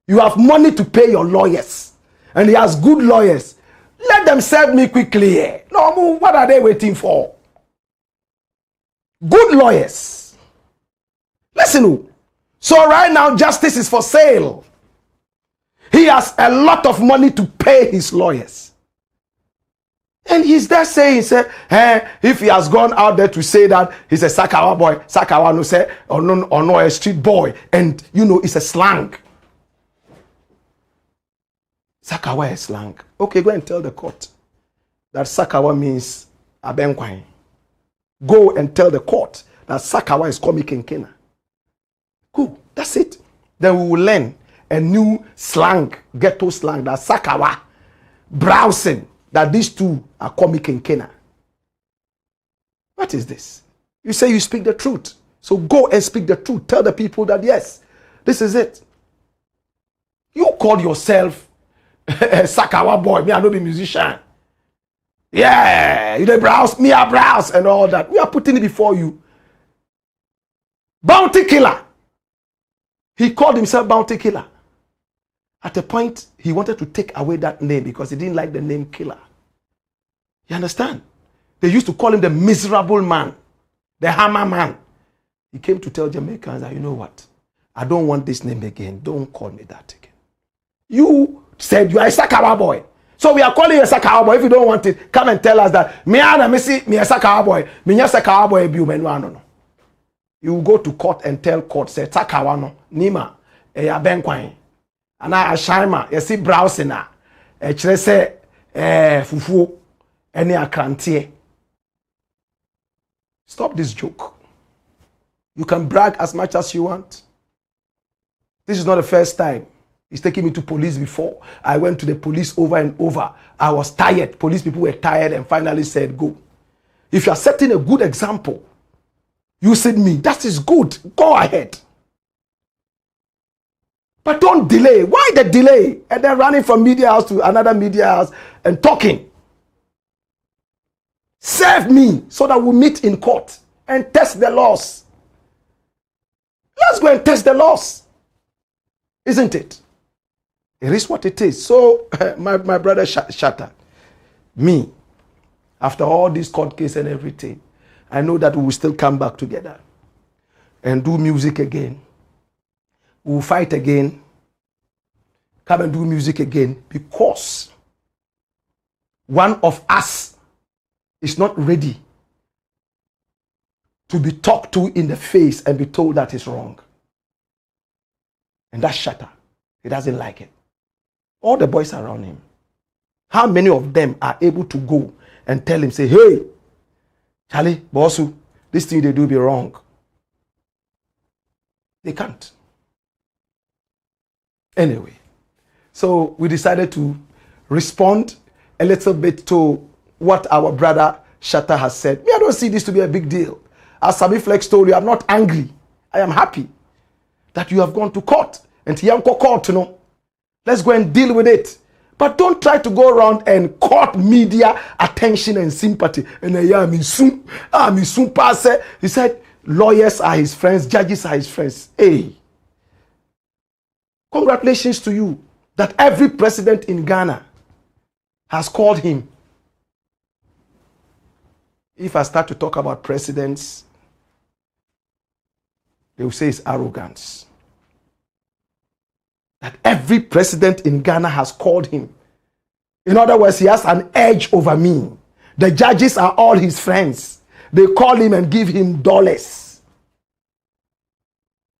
you have money to pay your lawyers. And he has good lawyers. Let them serve me quickly. No, what are they waiting for? Good lawyers. Listen. So right now, justice is for sale. He has a lot of money to pay his lawyers. And he's there saying, if he has gone out there to say that he's a Sakawa boy, Sakawa no say, or no a street boy, and it's a slang. Sakawa is slang. Okay, go and tell the court that Sakawa means abenkwai. Go and tell the court that Sakawa is komi kenkena. Cool, that's it. Then we will learn a new slang, ghetto slang, that Sakawa, browsing, that these two are komi kenkena. What is this? You say you speak the truth. So go and speak the truth. Tell the people that yes, this is it. You call yourself a Sakawa boy. Me, I don't be musician. Yeah, you dey browse, me I browse and all that. We are putting it before you. Bounty killer. He called himself bounty killer. At a point, he wanted to take away that name because he didn't like the name killer. You understand? They used to call him the miserable man, the hammer man. He came to tell Jamaicans that, you know what? I don't want this name again. Don't call me that again. You said you are a Sakawa boy. So we are calling you a Sakawa boy. If you don't want it, come and tell us that me and me a Sakawa boy. Me a Sakawa boy be no. You go to court and tell court say Sakawa no nima e ya benkwai. Ana ashima you see browsing na e kire say fufu any akrantie. Stop this joke. You can brag as much as you want. This is not the first time. He's taking me to police before. I went to the police over and over. I was tired. Police people were tired and finally said, go. If you are setting a good example, you said me, that is good. Go ahead. But don't delay. Why the delay? And then running from media house to another media house and talking. Serve me so that we'll meet in court and test the laws. Let's go and test the laws. Isn't it? It is what it is. So, my brother Shatta, me, after all this court case and everything, I know that we will still come back together and do music again. We will fight again, come and do music again, because one of us is not ready to be talked to in the face and be told that is wrong. And that's Shatta. He doesn't like it. All the boys around him, how many of them are able to go and tell him, say, hey, Charlie, Bossu, this thing they do be wrong? They can't. Anyway, so we decided to respond a little bit to what our brother Shatta has said. Me, I don't see this to be a big deal. As Sabi Flex told you, I'm not angry. I am happy that you have gone to court. And Tiyanko court, you know. Let's go and deal with it. But don't try to go around and court media attention and sympathy. And soon pass. He said lawyers are his friends, judges are his friends. Hey, congratulations to you that every president in Ghana has called him. If I start to talk about presidents, they will say it's arrogance. That every president in Ghana has called him. In other words, he has an edge over me. The judges are all his friends. They call him and give him dollars.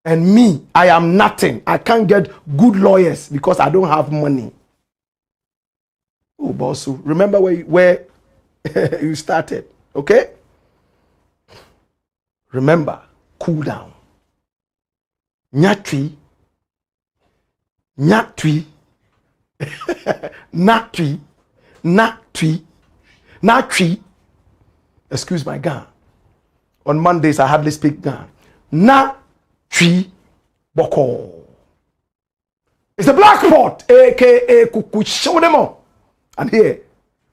And me, I am nothing. I can't get good lawyers because I don't have money. Oh, Bossu, remember where you started, okay? Remember, cool down. Nyatwi. Natwi, natwi, natwi, natwi. Excuse my Ghana. On Mondays, I hardly speak Ghana. Natwi boko. It's the Black Pot, aka Kuku Shodemo. And here,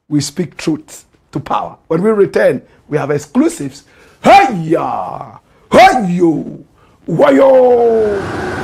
we speak truth to power. When we return, we have exclusives. Hey-ya! Hey-yo! Wayo!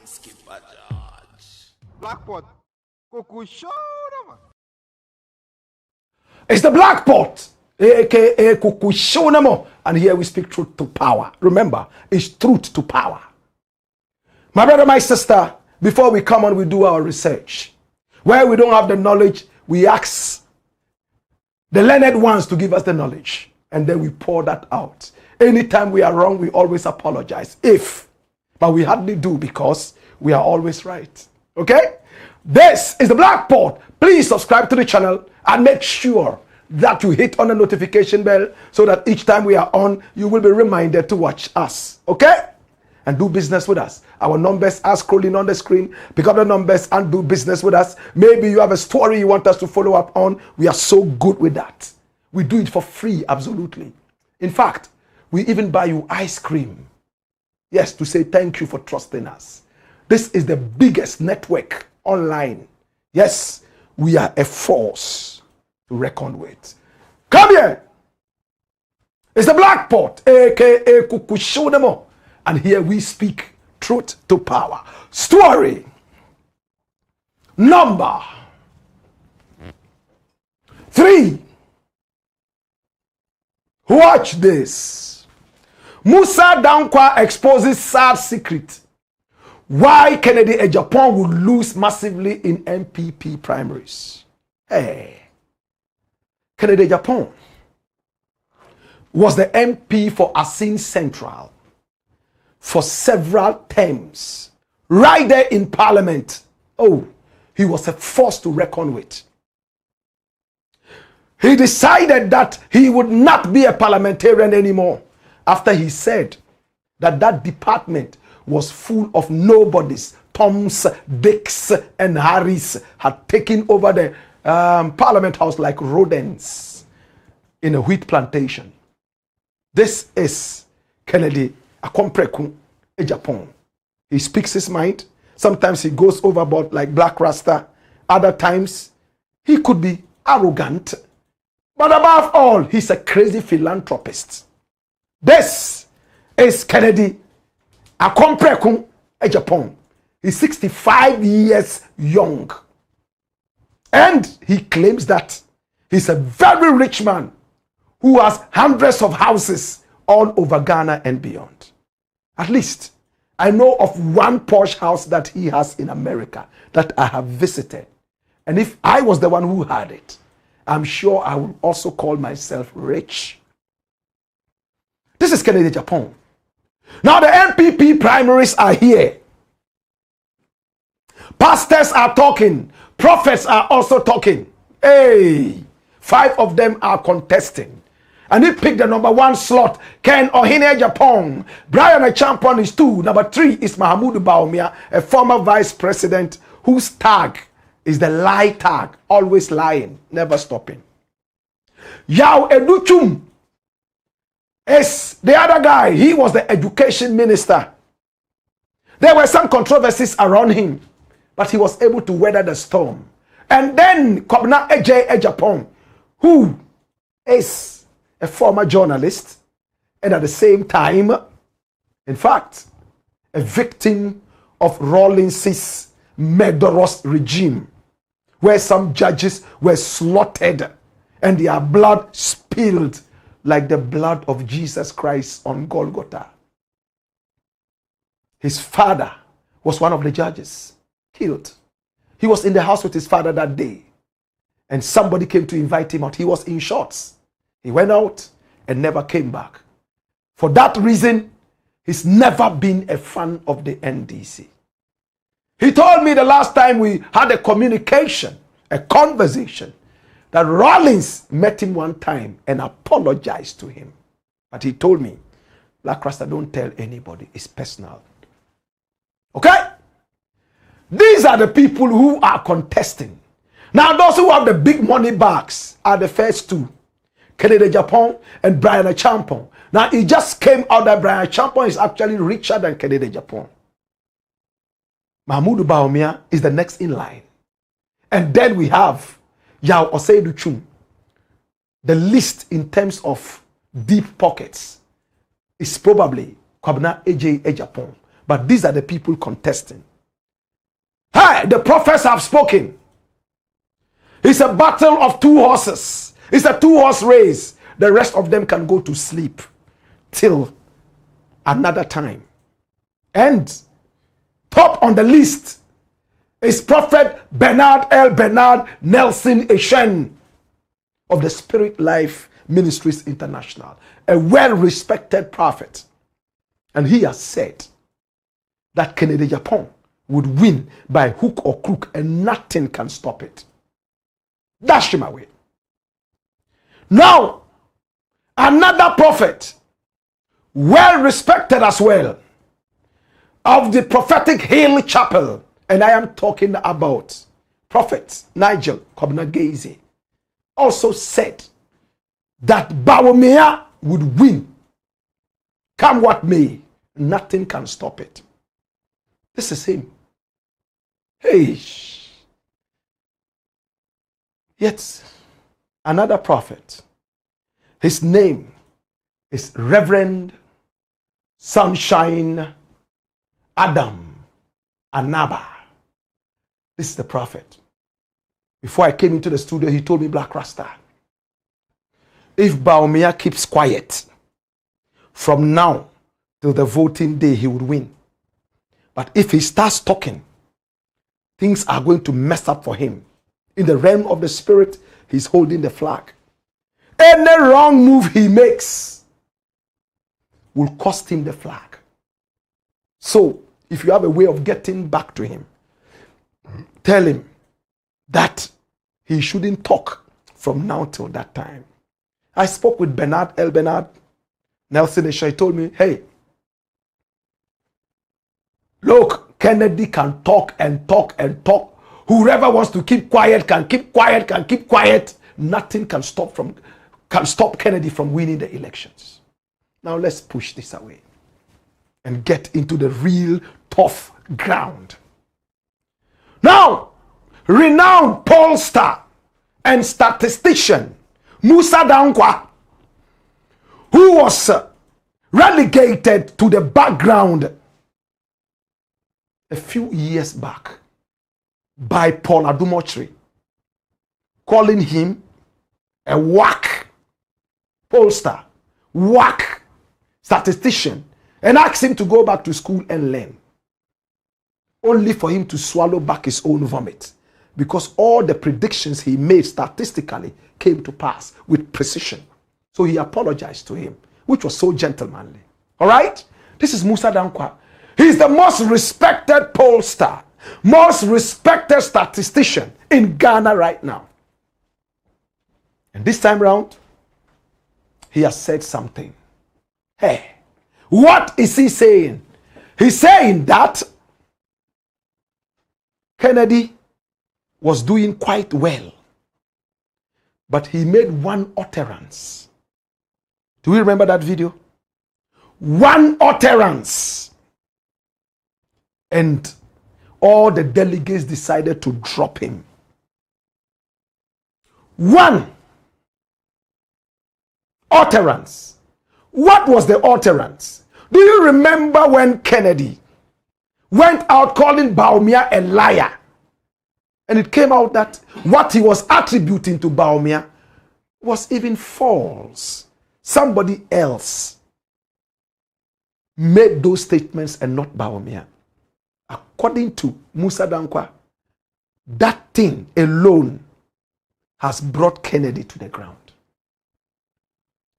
Skipper George. Blackpot. Kuku show man. It's the Black Pot, aka Kukushonamo, and here we speak truth to power. Remember, it's truth to power. My brother, my sister, before we come on, we do our research. Where we don't have the knowledge, we ask the learned ones to give us the knowledge, and then we pour that out. Anytime we are wrong, we always apologize. But we hardly do because we are always right. Okay? This is the Black Pot. Please subscribe to the channel and make sure that you hit on the notification bell so that each time we are on, you will be reminded to watch us. Okay? And do business with us. Our numbers are scrolling on the screen. Pick up the numbers and do business with us. Maybe you have a story you want us to follow up on. We are so good with that. We do it for free, absolutely. In fact, we even buy you ice cream. Yes, to say thank you for trusting us. This is the biggest network online. Yes, we are a force to reckon with. Come here. It's the Black Pot, aka Kukushonamo. And here we speak truth to power. Story number 3. Watch this. MUSSA DANQUAH exposes sad secret. Why Kennedy AGYAPONG will lose massively in MPP primaries. Hey. Kennedy AGYAPONG was the MP for Asin Central for several terms. Right there in Parliament. Oh, he was a force to reckon with. He decided that he would not be a parliamentarian anymore after he said that that department was full of nobodies. Toms, Dicks, and Harrys had taken over the Parliament House like rodents in a wheat plantation. This is Kennedy AGYAPONG. He speaks his mind. Sometimes he goes overboard like Blakk Rasta. Other times he could be arrogant. But above all, he's a crazy philanthropist. This is Kennedy AGYAPONG. He's 65 years young. And he claims that he's a very rich man who has hundreds of houses all over Ghana and beyond. At least, I know of one posh house that he has in America that I have visited. And if I was the one who had it, I'm sure I would also call myself rich. This is Kennedy AGYAPONG. Now the MPP primaries are here. Pastors are talking. Prophets are also talking. Hey, 5 of them are contesting. And he picked the number 1 slot. Ken Ohene AGYAPONG. Brian Achampon is 2. Number 3 is Mahamudu Bawumia, a former vice president whose tag is the lie tag. Always lying, never stopping. Yao Educhum is the other guy. He was the education minister. There were some controversies around him, but he was able to weather the storm. And then Kwabena AGYAPONG, who is a former journalist and at the same time, in fact, a victim of Rawlings's murderous regime, where some judges were slaughtered and their blood spilled like the blood of Jesus Christ on Golgotha. His father was one of the judges killed. He was in the house with his father that day, and somebody came to invite him out. He was in shorts. He went out and never came back. For that reason, he's never been a fan of the NDC. He told me the last time we had a communication, a conversation, that Rawlings met him one time and apologized to him. But he told me, Blakk Rasta, don't tell anybody. It's personal. Okay? These are the people who are contesting. Now, those who have the big money bags are the first 2. Kennedy AGYAPONG and Brian Achampon. Now, it just came out that Brian Achampon is actually richer than Kennedy AGYAPONG. Mahamudu Bawumia is the next in line. And then we have Yao Osei-Duchum. The list in terms of deep pockets is probably Kwabena AGYAPONG. But these are the people contesting. Hey, the prophets have spoken. It's a battle of 2 horses. It's a 2-horse race. The rest of them can go to sleep till another time. And top on the list is Prophet Bernard L. Bernard Nelson Eshen of the Spirit Life Ministries International, a well-respected prophet. And he has said that Kennedy Agyapong would win by hook or crook and nothing can stop it. Dash him away. Now, another prophet, well-respected as well, of the Prophetic Hill Chapel, and I am talking about Prophet Nigel Kobnagezi, also said that Bawumia would win. Come what may, nothing can stop it. This is him. Hey. Yet, another prophet, his name is Reverend Sunshine Adam Anaba. This is the prophet. Before I came into the studio, he told me, Blakk Rasta, if Bawumia keeps quiet, from now till the voting day, he would win. But if he starts talking, things are going to mess up for him. In the realm of the spirit, he's holding the flag. Any wrong move he makes will cost him the flag. So, if you have a way of getting back to him, tell him that he shouldn't talk from now till that time. I spoke with Bernard L. Bernard Nelson Eshen. He told me, hey, look, Kennedy can talk and talk and talk. Whoever wants to keep quiet can keep quiet, can keep quiet. Nothing can stop Kennedy from winning the elections. Now let's push this away and get into the real tough ground. Now, renowned pollster and statistician MUSSA DANQUAH, who was relegated to the background a few years back by Paul Adumochri, calling him a whack pollster, whack statistician, and asked him to go back to school and learn, only for him to swallow back his own vomit, because all the predictions he made statistically came to pass with precision. So he apologized to him, which was so gentlemanly. All right? This is MUSSA DANQUAH. He's the most respected pollster, most respected statistician in Ghana right now. And this time round, he has said something. Hey, what is he saying? He's saying that Kennedy was doing quite well, but he made one utterance. Do we remember that video? One utterance. And all the delegates decided to drop him. One utterance. What was the utterance? Do you remember when Kennedy went out calling Bawumia a liar? And it came out that what he was attributing to Bawumia was even false. Somebody else made those statements and not Bawumia. According to MUSSA DANQUAH, that thing alone has brought Kennedy to the ground.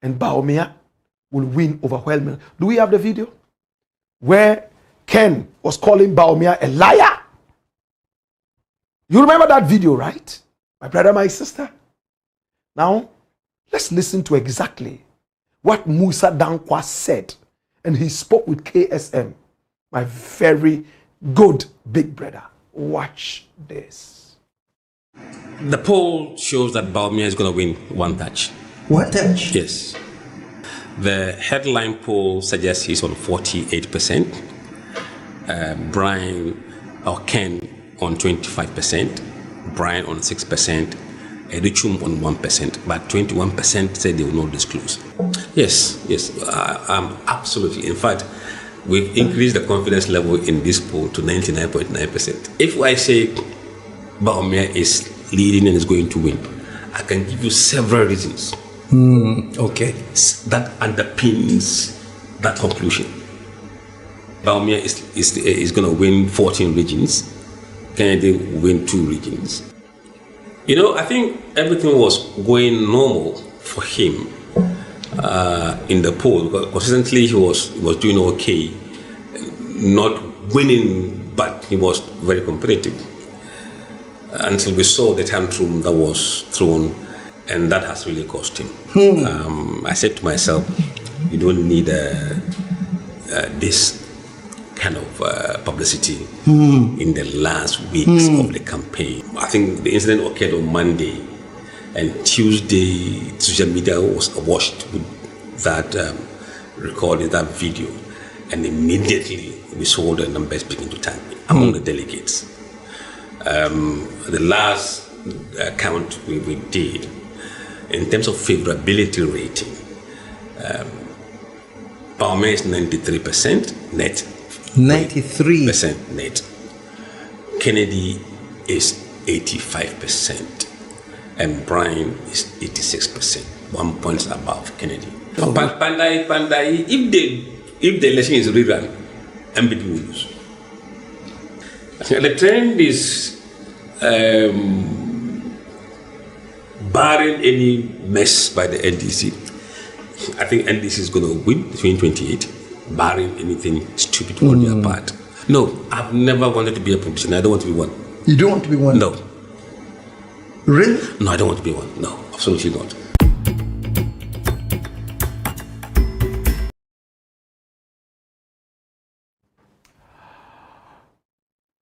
And Bawumia will win overwhelmingly. Do we have the video where Ken was calling Bawumia a liar? You remember that video, right? My brother, my sister. Now, let's listen to exactly what MUSSA DANQUAH said. And he spoke with KSM, my very good big brother. Watch this. The poll shows that Bawumia is going to win one touch. What touch? Yes. The headline poll suggests he's on 48%. Brian or Ken on 25%. Brian on 6%. Edichum on 1%. But 21% said they will not disclose. Yes, absolutely. In fact, we've increased the confidence level in this poll to 99.9%. If I say Bawumia is leading and is going to win, I can give you several reasons. Okay. That underpins that conclusion. Bawumia is going to win 14 regions. Kennedy will win 2 regions. You know, I think everything was going normal for him in the poll. Consistently, he was doing okay, not winning, but he was very competitive. Until we saw the tantrum that was thrown, and that has really cost him. I said to myself, you don't need this kind of publicity in the last weeks of the campaign. I think the incident occurred on Monday, and Tuesday social media was awash with that recorded, that video, and immediately we saw the numbers begin to tank among the delegates. The last count we did, in terms of favorability rating, Bawumia is 93% net. 93% net. Kennedy is 85%, and Brian is 86%, 1 point above Kennedy. Pandai, if the election is rerun, MBD will lose. The trend is, barring any mess by the NDC, I think NDC is going to win 2028, barring anything stupid on their part. No, I've never wanted to be a politician. I don't want to be one. You don't want to be one? No. Really? No, I don't want to be one. No, absolutely not.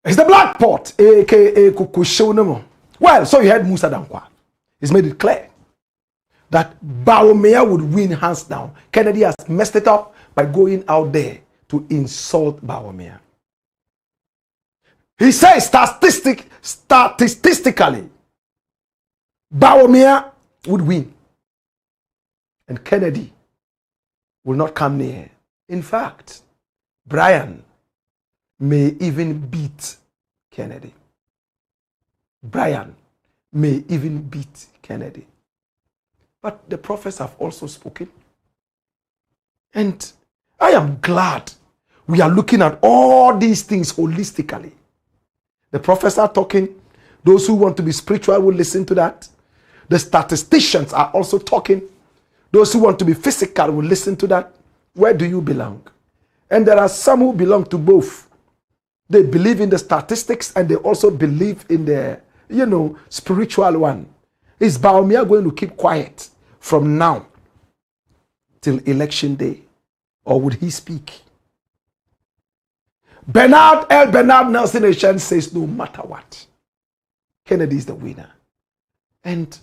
It's the Black Pot, aka Kukushonemo. Well, so you heard MUSSA DANQUAH. He's made it clear that Bawumia would win hands down. Kennedy has messed it up by going out there to insult Bawumia. He says statistically, Bawumia would win, and Kennedy will not come near. In fact, Brian may even beat Kennedy. Brian may even beat Kennedy. But the prophets have also spoken. And I am glad we are looking at all these things holistically. The prophets are talking. Those who want to be spiritual will listen to that. The statisticians are also talking. Those who want to be physical will listen to that. Where do you belong? And there are some who belong to both. They believe in the statistics and they also believe in the, spiritual one. Is Bawumia going to keep quiet from now till election day? Or would he speak? Bernard Nelson Echan says no matter what, Kennedy is the winner. And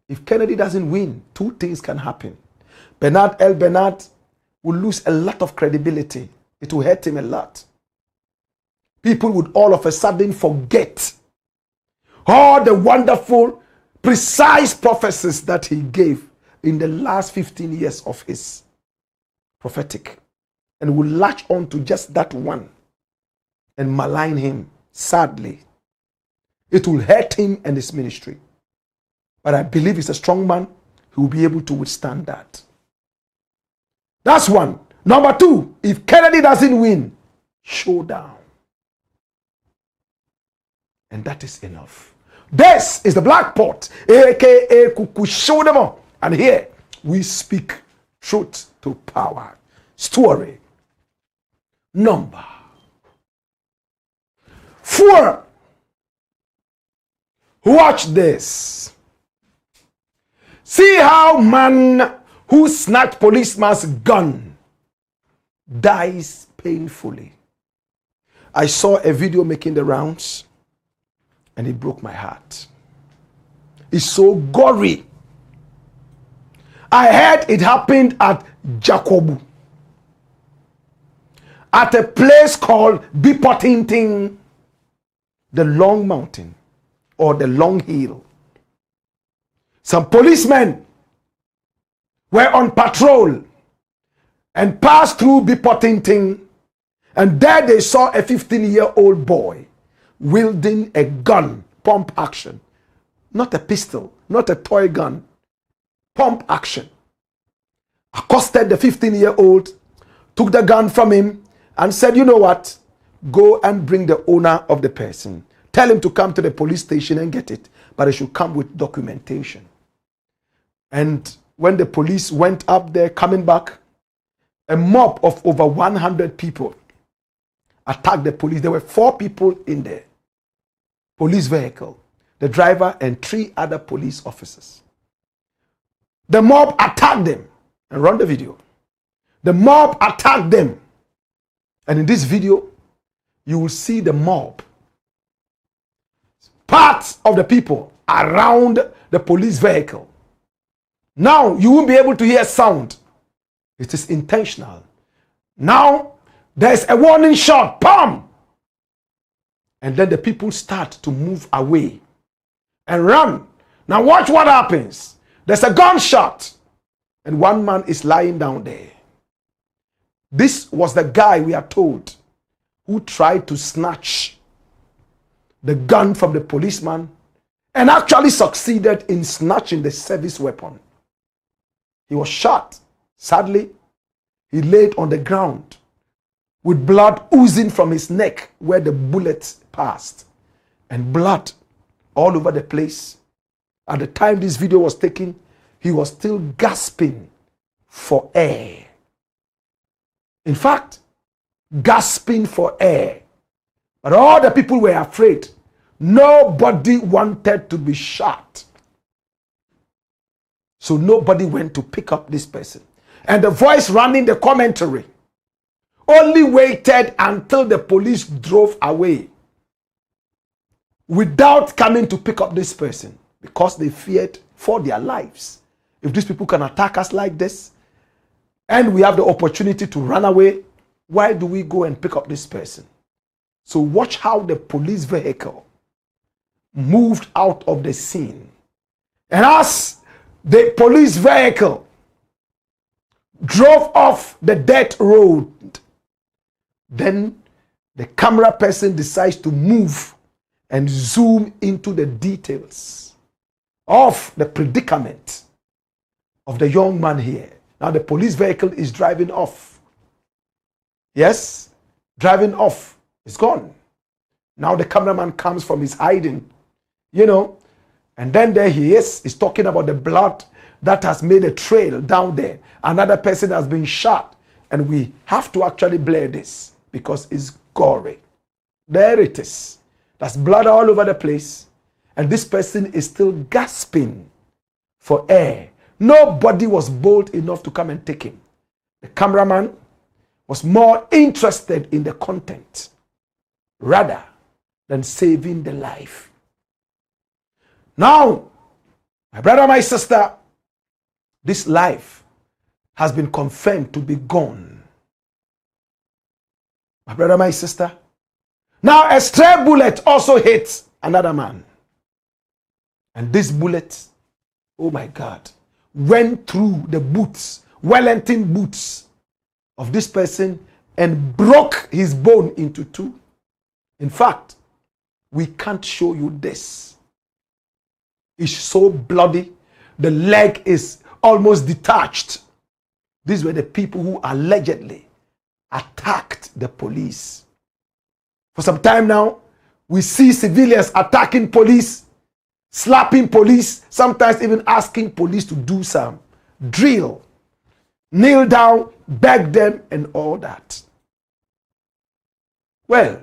if Kennedy doesn't win, 2 things can happen. Bernard will lose a lot of credibility. It will hurt him a lot. People would all of a sudden forget all the wonderful, precise prophecies that he gave in the last 15 years of his prophetic, and will latch on to just that one and malign him. Sadly, it will hurt him and his ministry. But I believe he's a strong man who will be able to withstand that. That's one. Number 2, if Kennedy doesn't win, showdown. And that is enough. This is the Black Pot, aka Kukushodemo. And here we speak truth to power. Story number 4. Watch this. See how man who snatched policeman's gun dies painfully. I saw a video making the rounds, and it broke my heart. It's so gory. I heard it happened at Jacobu, at a place called Bipotinting, the Long Mountain or the Long Hill. Some policemen were on patrol and passed through Bipotinting And there they saw a 15-year-old boy wielding a gun, pump action. Not a pistol, not a toy gun, pump action. Accosted the 15-year-old, took the gun from him and said, you know what? Go and bring the owner of the person. Tell him to come to the police station and get it, but he should come with documentation. And when the police went up there, coming back, a mob of over 100 people attacked the police. There were 4 people in the police vehicle, the driver and 3 other police officers. The mob attacked them. And run the video. The mob attacked them. And in this video, you will see the mob, parts of the people around the police vehicle. Now, you won't be able to hear sound. It is intentional. Now, there's a warning shot. Pam! And then the people start to move away and run. Now, watch what happens. There's a gunshot. And one man is lying down there. This was the guy, we are told, who tried to snatch the gun from the policeman and actually succeeded in snatching the service weapon. He was shot. Sadly, he laid on the ground with blood oozing from his neck where the bullet passed, and blood all over the place. At the time this video was taken, he was still gasping for air. In fact, gasping for air. But all the people were afraid. Nobody wanted to be shot. So nobody went to pick up this person. And the voice running the commentary only waited until the police drove away without coming to pick up this person, because they feared for their lives. If these people can attack us like this, and we have the opportunity to run away, why do we go and pick up this person? So watch how the police vehicle moved out of the scene. And as the police vehicle drove off the dirt road, then the camera person decides to move and zoom into the details of the predicament of the young man here. Now the police vehicle is driving off. Yes, driving off. It's gone. Now the cameraman comes from his hiding, and then there he is. He's talking about the blood that has made a trail down there. Another person has been shot, and we have to actually blur this because it's gory. There it is. There's blood all over the place, and this person is still gasping for air. Nobody was bold enough to come and take him. The cameraman was more interested in the content rather than saving the life. Now, my brother, my sister, this life has been confirmed to be gone. My brother, my sister. Now, a stray bullet also hit another man. And this bullet, oh my God, went through the boots, Wellington boots of this person and broke his bone into 2. In fact, we can't show you this. It's so bloody. The leg is almost detached. These were the people who allegedly attacked the police. For some time now, we see civilians attacking police, slapping police, sometimes even asking police to do some drill, kneel down, beg them, and all that. Well,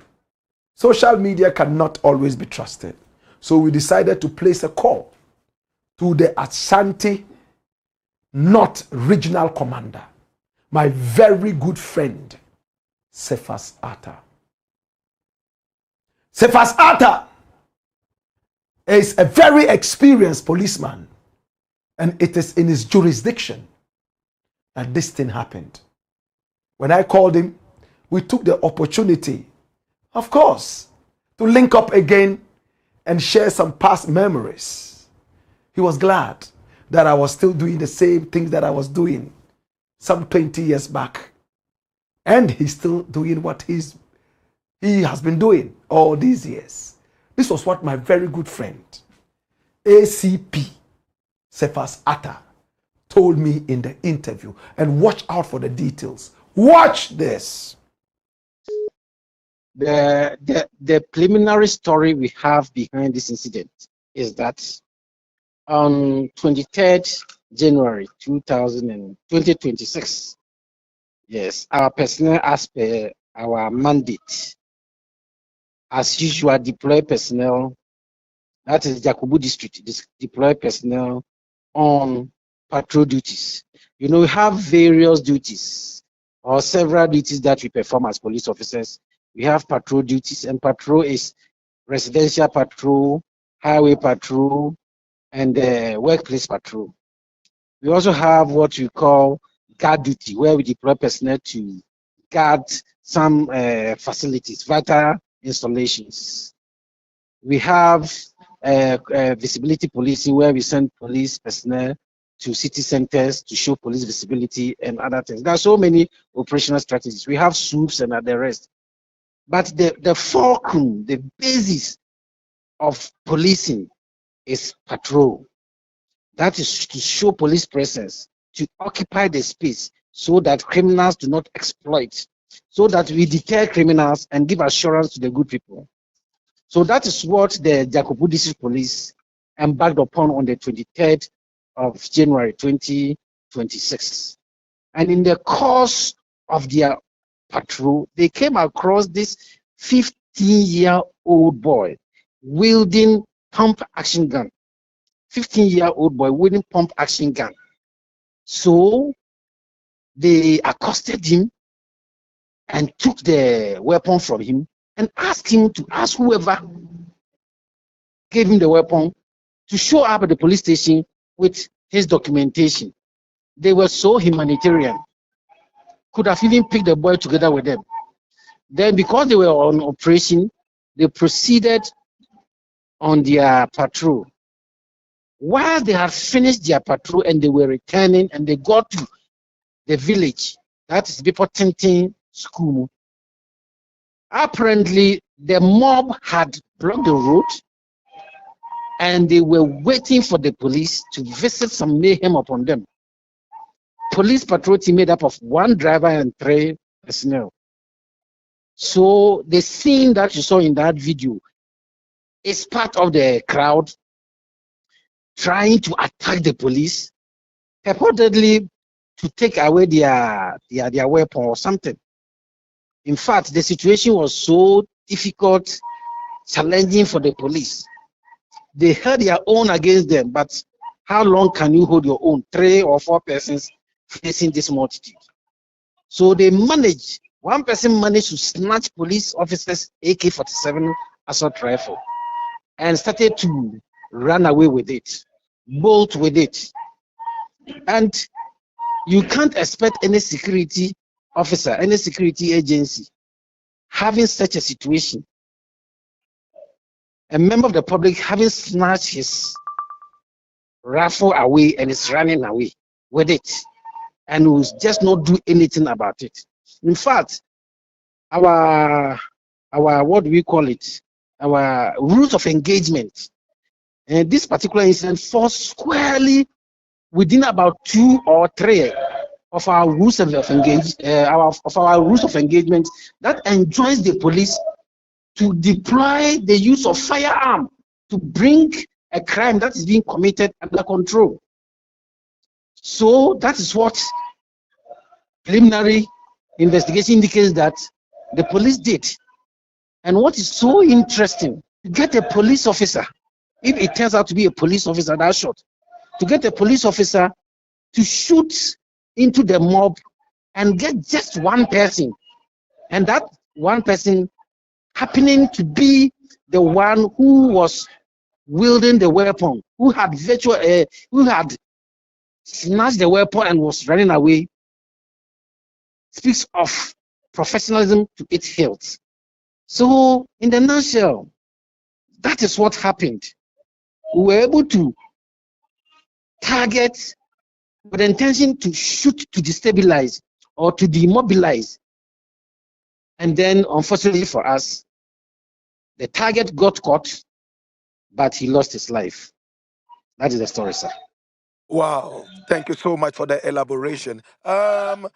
social media cannot always be trusted. So we decided to place a call to the Ashanti North Regional Commander, my very good friend, Cephas Arthur. Cephas Arthur is a very experienced policeman, and it is in his jurisdiction that this thing happened. When I called him, we took the opportunity, of course, to link up again and share some past memories. He was glad that I was still doing the same things that I was doing some 20 years back. And he's still doing what he has been doing all these years. This was what my very good friend, ACP Cephas Atta, told me in the interview. And watch out for the details. Watch this. The preliminary story we have behind this incident is that on 23rd January 2026, yes, our personnel, as per our mandate, as usual, deploy personnel, that is Jakubu district, deploy personnel on patrol duties. You know, we have various duties or several duties that we perform as police officers. We have patrol duties, and patrol is residential patrol, highway patrol, and workplace patrol. We also have what we call guard duty, where we deploy personnel to guard some facilities, vital installations. We have visibility policing, where we send police personnel to city centers to show police visibility and other things. There are so many operational strategies. We have SWOOPs and the rest. But the fulcrum, the basis of policing is patrol. That is to show police presence, to occupy the space so that criminals do not exploit, so that we deter criminals and give assurance to the good people. So that is what the Jakubu District Police embarked upon on the 23rd of January 2026. And in the course of their patrol, they came across this 15-year-old boy wielding pump action gun. 15-year-old boy wielding pump action gun. So they accosted him and took the weapon from him and asked him to ask whoever gave him the weapon to show up at the police station with his documentation. They were so humanitarian, could have even picked the boy together with them. Then, because they were on operation, they proceeded on their patrol. While they had finished their patrol and they were returning, and they got to the village, that is Bipotintin School, apparently the mob had blocked the road and they were waiting for the police to visit some mayhem upon them. Police patrol team made up of 1 driver and 3 personnel. So the scene that you saw in that video is part of the crowd trying to attack the police, purportedly to take away their weapon or something. In fact, the situation was so difficult, challenging for the police. They held their own against them, but how long can you hold your own? 3 or 4 persons facing this multitude. So they managed, one person managed to snatch police officers' AK-47 assault rifle and started to run away with it, bolt with it. And you can't expect any security officer, any security agency having such a situation. A member of the public having snatched his rifle away and is running away with it, and will just not do anything about it. In fact, our what do we call it? Our rules of engagement, and this particular incident falls squarely within about 2 or 3 of our rules of engagement, that enjoins the police to deploy the use of firearm to bring a crime that is being committed under control. So that is what preliminary investigation indicates that the police did. And what is so interesting, to get a police officer, if it turns out to be a police officer that shot, to get a police officer to shoot into the mob and get just 1 person, and that 1 person happening to be the one who was wielding the weapon, who had snatched the weapon and was running away, speaks of professionalism to its hilt. So, in the nutshell, that is what happened. We were able to target with the intention to shoot to destabilize or to demobilize And then, unfortunately for us, the target got caught, but he lost his life. That is the story, sir. Wow. Thank you so much for the elaboration. Do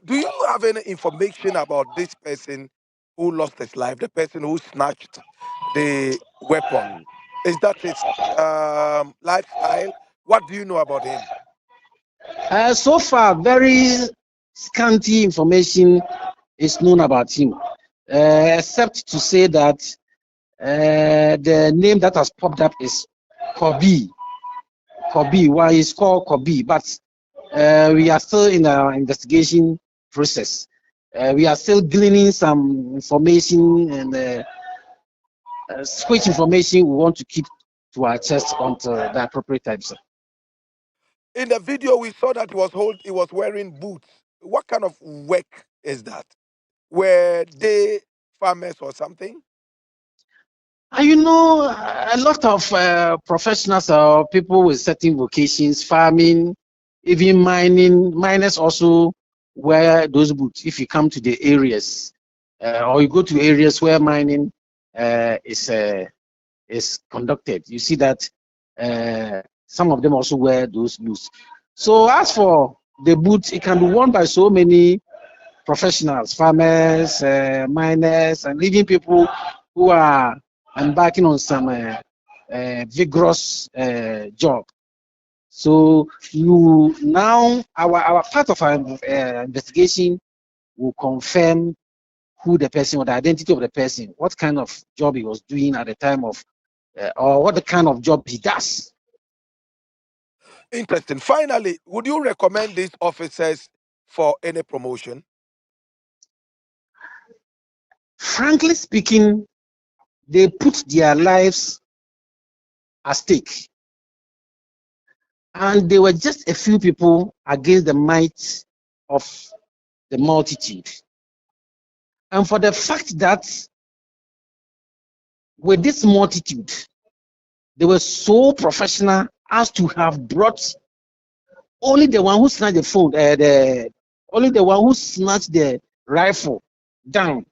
you have any information about this person who lost his life, the person who snatched the weapon? Is that his lifestyle? What do you know about him? So far, very scanty information is known about him, except to say that the name that has popped up is Kobe. Kobe, why is called Kobe, but we are still in our investigation process. We are still gleaning some information, and which information we want to keep to our chest until the appropriate time, sir. In the video, we saw that he was wearing boots. What kind of work is that? Were they farmers or something? You know, a lot of professionals or people with certain vocations, farming, even mining, miners also wear those boots if you come to the areas or you go to areas where mining is conducted. You see that some of them also wear those boots. So as for the boots, it can be worn by so many professionals, farmers, miners, and even people who are embarking on some vigorous job. So you now our part of our investigation will confirm who the person or the identity of the person, what kind of job he was doing at the time of, or what the kind of job he does. Interesting. Finally, would you recommend these officers for any promotion? Frankly speaking, they put their lives at stake. And they were just a few people against the might of the multitude. And for the fact that with this multitude, they were so professional as to have brought only the one who snatched the phone, only the one who snatched the rifle down,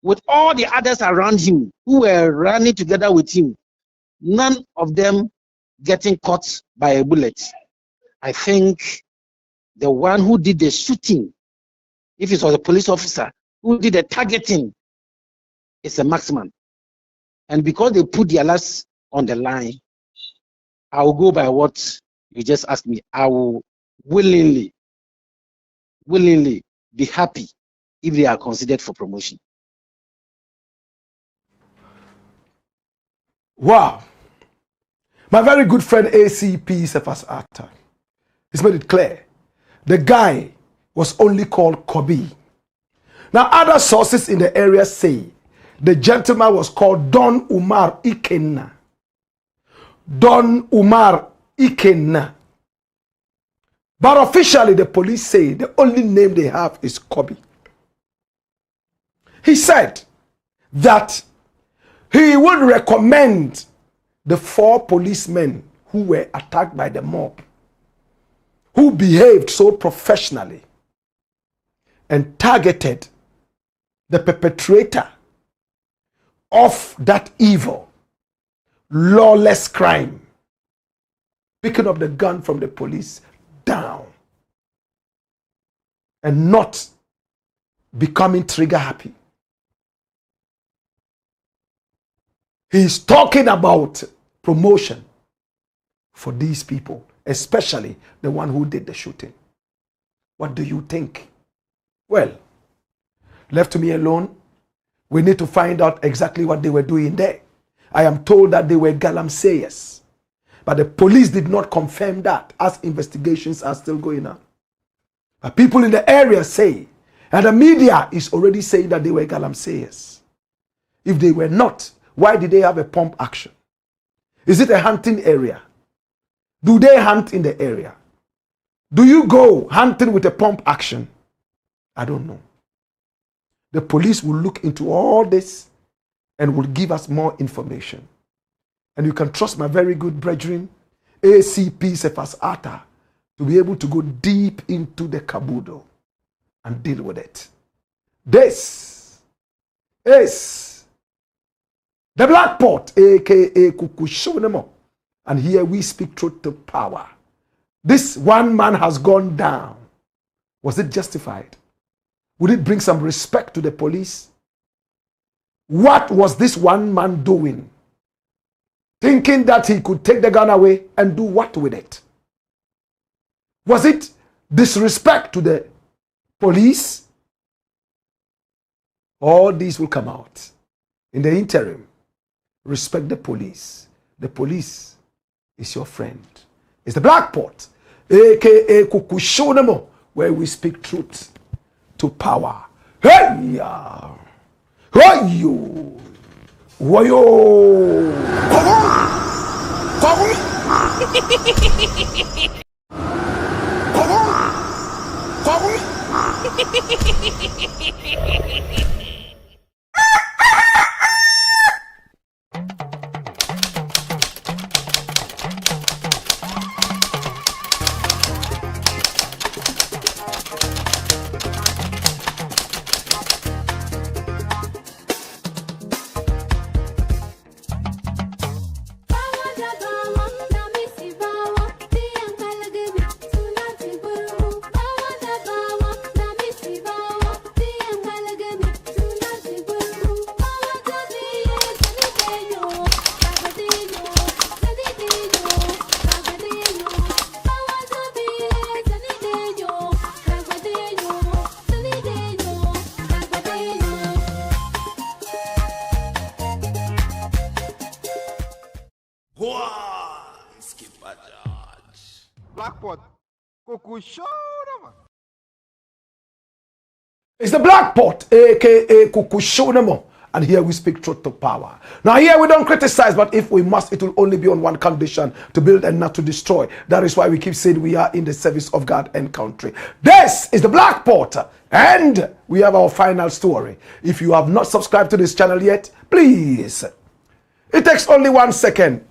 with all the others around him who were running together with him, none of them getting caught by a bullet. I think the one who did the shooting, if it was a police officer who did the targeting, is a marksman. And because they put their lives on the line, I will go by what you just asked me. I will willingly be happy if they are considered for promotion. Wow. My very good friend ACP Cephas Arthur, he's made it clear. The guy was only called Kobe. Now, other sources in the area say the gentleman was called Don Umar Ikenna. Don Umar Ikenna. But officially, the police say the only name they have is Kobe. He said that he would recommend the 4 policemen who were attacked by the mob, who behaved so professionally and targeted the perpetrator of that evil, lawless crime, picking up the gun from the police down and not becoming trigger happy. He's talking about promotion for these people, especially the one who did the shooting. What do you think? Well, left to me alone, we need to find out exactly what they were doing there. I am told that they were galamseyers, but the police did not confirm that, as investigations are still going on. But people in the area say, and the media is already saying that they were galamseyers. If they were not, why did they have a pump action? Is it a hunting area? Do they hunt in the area? Do you go hunting with a pump action? I don't know. The police will look into all this and will give us more information. And you can trust my very good brethren, ACP Cephas Arthur, to be able to go deep into the caboodle and deal with it. This is the Black Port, aka Kukushunemo. And here we speak truth to power. This one man has gone down. Was it justified? Would it bring some respect to the police? What was this one man doing? Thinking that he could take the gun away and do what with it? Was it disrespect to the police? All these will come out. In the interim, respect the police. The police is your friend. It's the Black Port, aka Kukushonemo, where we speak truth to power. Hey ya! Hey you! Wayo! Blackpot. Coco show, man. It's the Black Port, aka Kukushonemo. And here we speak truth to power. Now here we don't criticize, but if we must, it will only be on one condition: to build and not to destroy. That is why we keep saying we are in the service of God and country. This is the Black Port, and we have our final story. If you have not subscribed to this channel yet, please. It takes only 1 second.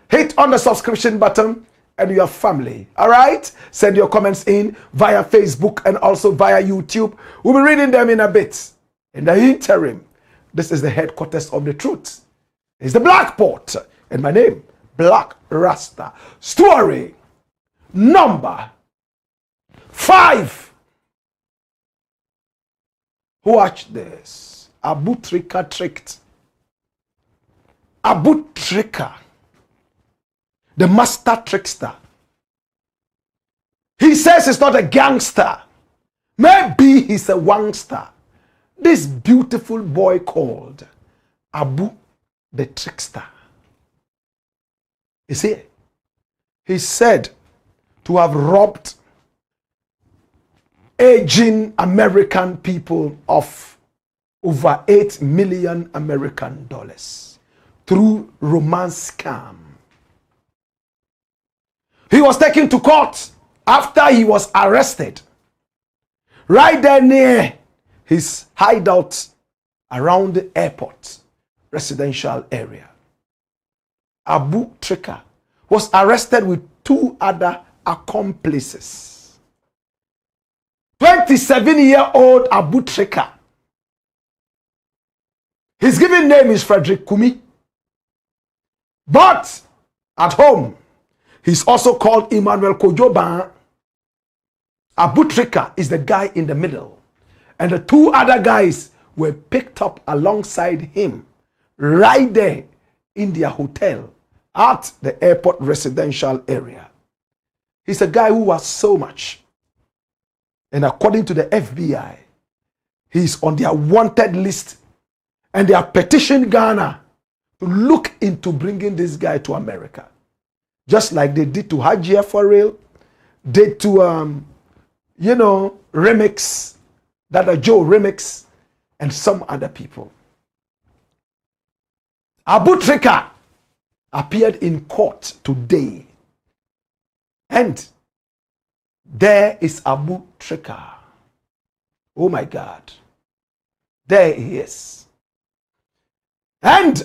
Hit on the subscription button and your family. All right? Send your comments in via Facebook and also via YouTube. We'll be reading them in a bit. In the interim, this is the headquarters of the truth. It's the Black Port. And my name, Blakk Rasta. Story number 5. Watch this. Abu Trica tricked. Abu Trica, the master trickster. He says he's not a gangster. Maybe he's a wangster. This beautiful boy called Abu the trickster. You see, he's said to have robbed aging American people of over $8 million American dollars through romance scam. He was taken to court after he was arrested right there near his hideout around the airport residential area. Abu Trica was arrested with 2 other accomplices. 27-year-old Abu Trica. His given name is Frederick Kumi. But at home, he's also called Emmanuel Kojoban. Abu Trica is the guy in the middle. And the 2 other guys were picked up alongside him right there in their hotel at the airport residential area. He's a guy who was so much. And according to the FBI, he's on their wanted list. And they have petitioned Ghana to look into bringing this guy to America. Just like they did to AGYAPONG, did to, Remix, Dada Joe Remix, and some other people. Abu Trica appeared in court today. And there is Abu Trica. Oh my God. There he is. And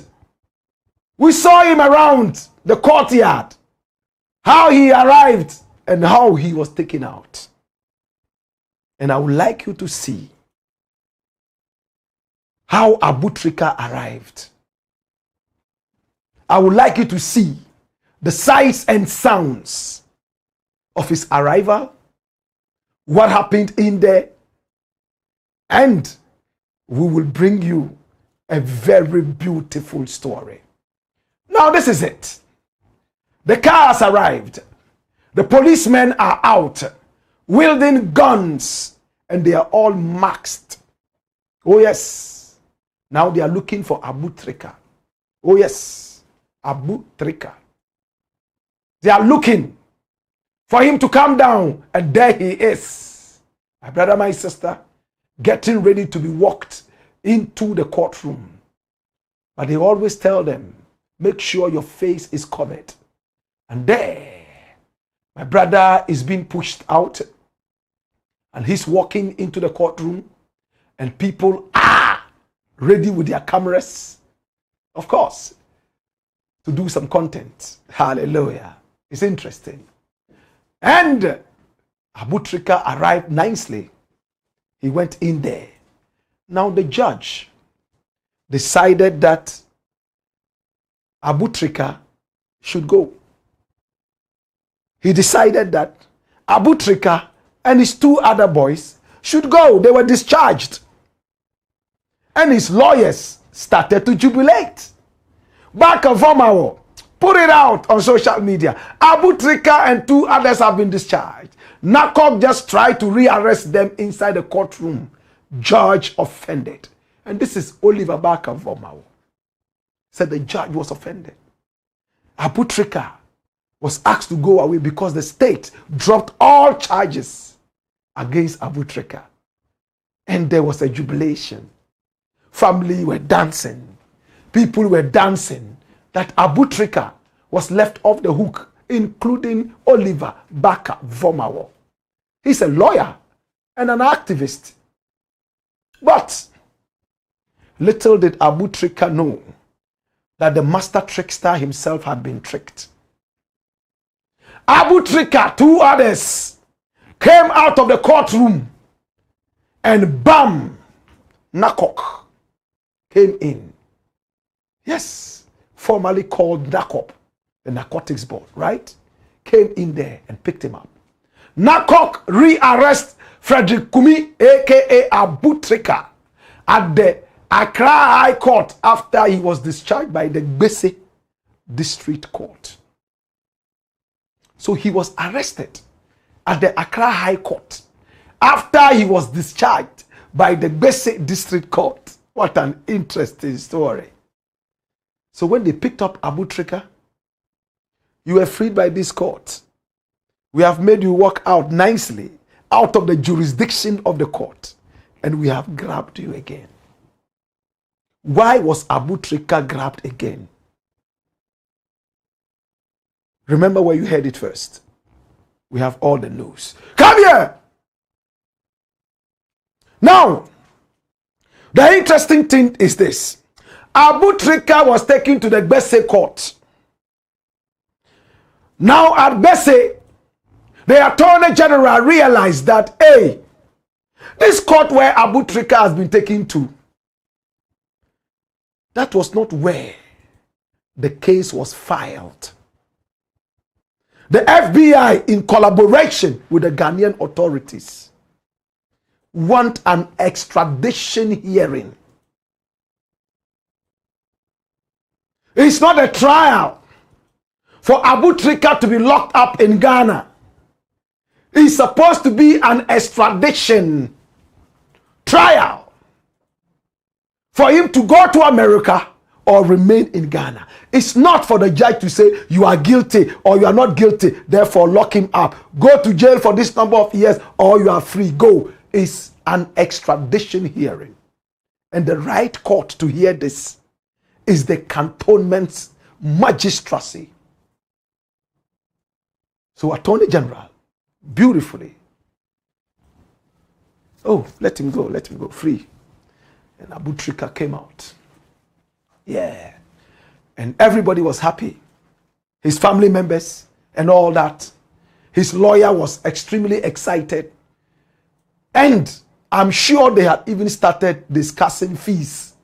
we saw him around the courtyard, how he arrived and how he was taken out. And I would like you to see how Abu Trica arrived. I would like you to see the sights and sounds of his arrival, what happened in there, and we will bring you a very beautiful story. Now this is it. The car has arrived. The policemen are out, wielding guns, and they are all masked. Oh yes. Now they are looking for Abu Trica. Oh yes. Abu Trica. They are looking for him to come down, and there he is. My brother, my sister, getting ready to be walked into the courtroom. But they always tell them, make sure your face is covered. And there, my brother is being pushed out, and he's walking into the courtroom, and people are ready with their cameras, of course, to do some content. Hallelujah. It's interesting. And Abu Trica arrived nicely. He went in there. Now the judge decided that Abu Trica should go. He decided that Abu Trica and his two other boys should go. They were discharged. And his lawyers started to jubilate. Back and forth, put it out on social media. Abu Trica and two others have been discharged. NACOC just tried to rearrest them inside the courtroom. Judge offended. And this is Oliver Barker Vomao. Said the judge was offended. Abu Trica was asked to go away because the state dropped all charges against Abu Trica. And there was a jubilation. Family were dancing. People were dancing that Abu Trica was left off the hook, including Oliver Barker Vomao. He's a lawyer and an activist. But little did Abu Trica know that the master trickster himself had been tricked. Abu Trica, two others, came out of the courtroom, and bam, NACOC came in. Yes, formerly called NACOP, the Narcotics Board, right? Came in there and picked him up. NACOC rearrest Frederick Kumi, aka Abu Trica, at the Accra High Court after he was discharged by the Gbese District Court. So he was arrested at the Accra High Court after he was discharged by the Gbese District Court. What an interesting story. So when they picked up Abu Trica, you were freed by this court. We have made you walk out nicely out of the jurisdiction of the court, and we have grabbed you again. Why was Abu Trica grabbed again? Remember where you heard it first. We have all the news. Come here! Now, the interesting thing is this. Abu Trica was taken to the Gbese court. Now at Gbese, the Attorney General realized that, hey, this court where Abu Trica has been taken to, that was not where the case was filed. The FBI, in collaboration with the Ghanaian authorities, want an extradition hearing. It's not a trial for Abu Trica to be locked up in Ghana. It's supposed to be an extradition trial for him to go to America or remain in Ghana. It's not for the judge to say you are guilty or you are not guilty, therefore lock him up. Go to jail for this number of years or you are free. Go. It's an extradition hearing. And the right court to hear this is the cantonment's magistracy. So Attorney General, beautifully, oh, let him go, free. And Abu Trica came out. Yeah. And everybody was happy. His family members and all that. His lawyer was extremely excited. And I'm sure they had even started discussing fees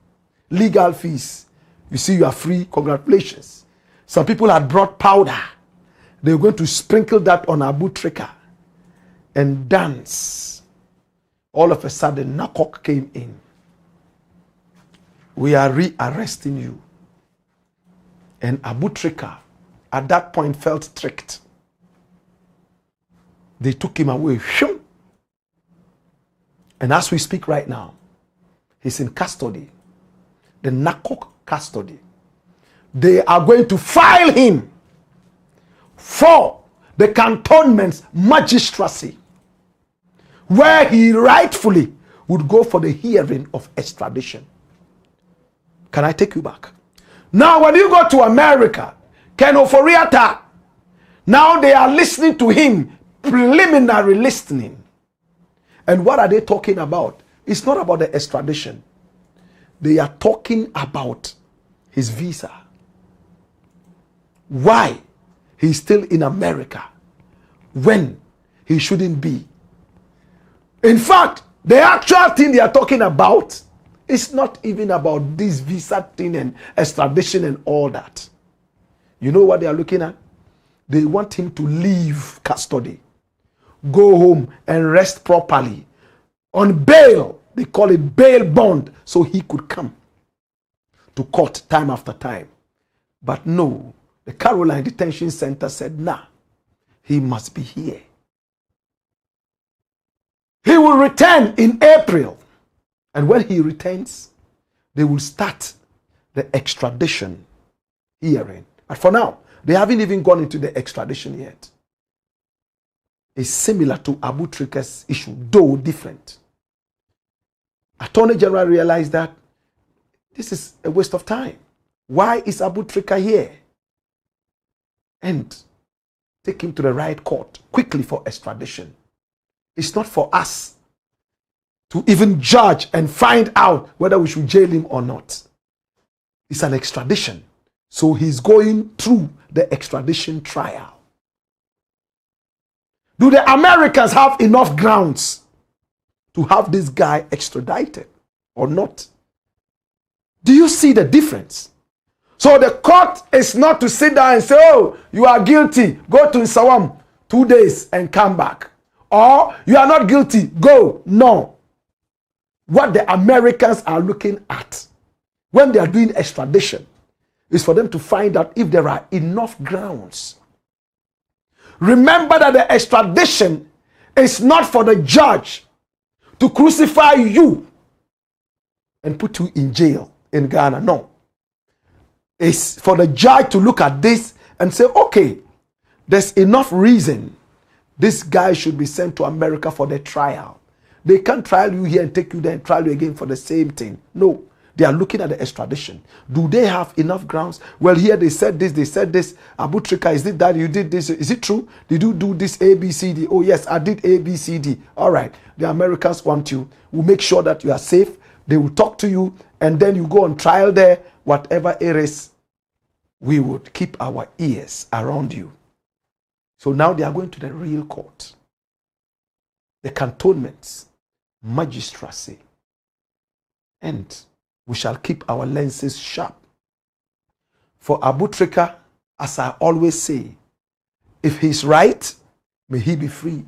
legal fees. You see, you are free. Congratulations. Some people had brought powder. They were going to sprinkle that on Abu Trica and dance. All of a sudden, Nakok came in. We are re-arresting you. And Abu Trica, at that point, felt tricked. They took him away. And as we speak right now, he's in custody. The Nakok custody. They are going to file him for the cantonment's magistracy, where he rightfully would go for the hearing of extradition. Can I take you back? Now, when you go to America, Ken Oforiatta, now they are listening to him, preliminary listening. And what are they talking about? It's not about the extradition. They are talking about his visa. Why he's still in America when he shouldn't be. In fact, the actual thing they are talking about is not even about this visa thing and extradition and all that. You know what they are looking at? They want him to leave custody, go home and rest properly on bail. They call it bail bond, so he could come to court time after time. But no, the Caroline Detention Center said, nah, he must be here. He will return in April. And when he returns, they will start the extradition hearing. But for now, they haven't even gone into the extradition yet. It's similar to Abu Trica's issue, though different. Attorney General realized that this is a waste of time. Why is Abu Trica here? And take him to the right court quickly for extradition. It's not for us to even judge and find out whether we should jail him or not. It's an extradition. So he's going through the extradition trial. Do the Americans have enough grounds to have this guy extradited or not? Do you see the difference? So the court is not to sit down and say, oh, you are guilty, go to Nsawam 2 days and come back. Or you are not guilty, go. No. What the Americans are looking at when they are doing extradition is for them to find out if there are enough grounds. Remember that the extradition is not for the judge to crucify you and put you in jail in Ghana. No. It's for the judge to look at this and say, okay, there's enough reason this guy should be sent to America for the trial. They can't trial you here and take you there and trial you again for the same thing. No. They are looking at the extradition. Do they have enough grounds? Well, here they said this, they said this. Abu Trica, is it that you did this? Is it true? Did you do this A, B, C, D? Oh, yes, I did A, B, C, D. All right. The Americans want you. We'll make sure that you are safe. They will talk to you, and then you go on trial there. Whatever it is, we would keep our ears around you. So now they are going to the real court. The cantonments, magistracy, and we shall keep our lenses sharp. For Abu Trica, as I always say, if he's right, may he be free.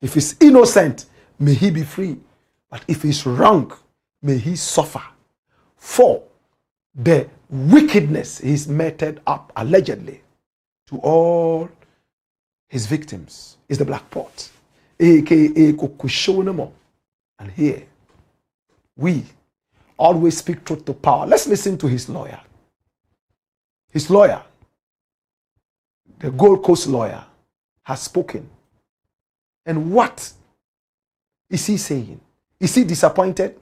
If he's innocent, may he be free. But if he's wrong, may he suffer for the wickedness he's meted up, allegedly, to all his victims. Is the Black Pot, aka Kokushonemo. And here, we always speak truth to power. Let's listen to his lawyer. His lawyer, the Gold Coast lawyer, has spoken. And what is he saying? Is he disappointed?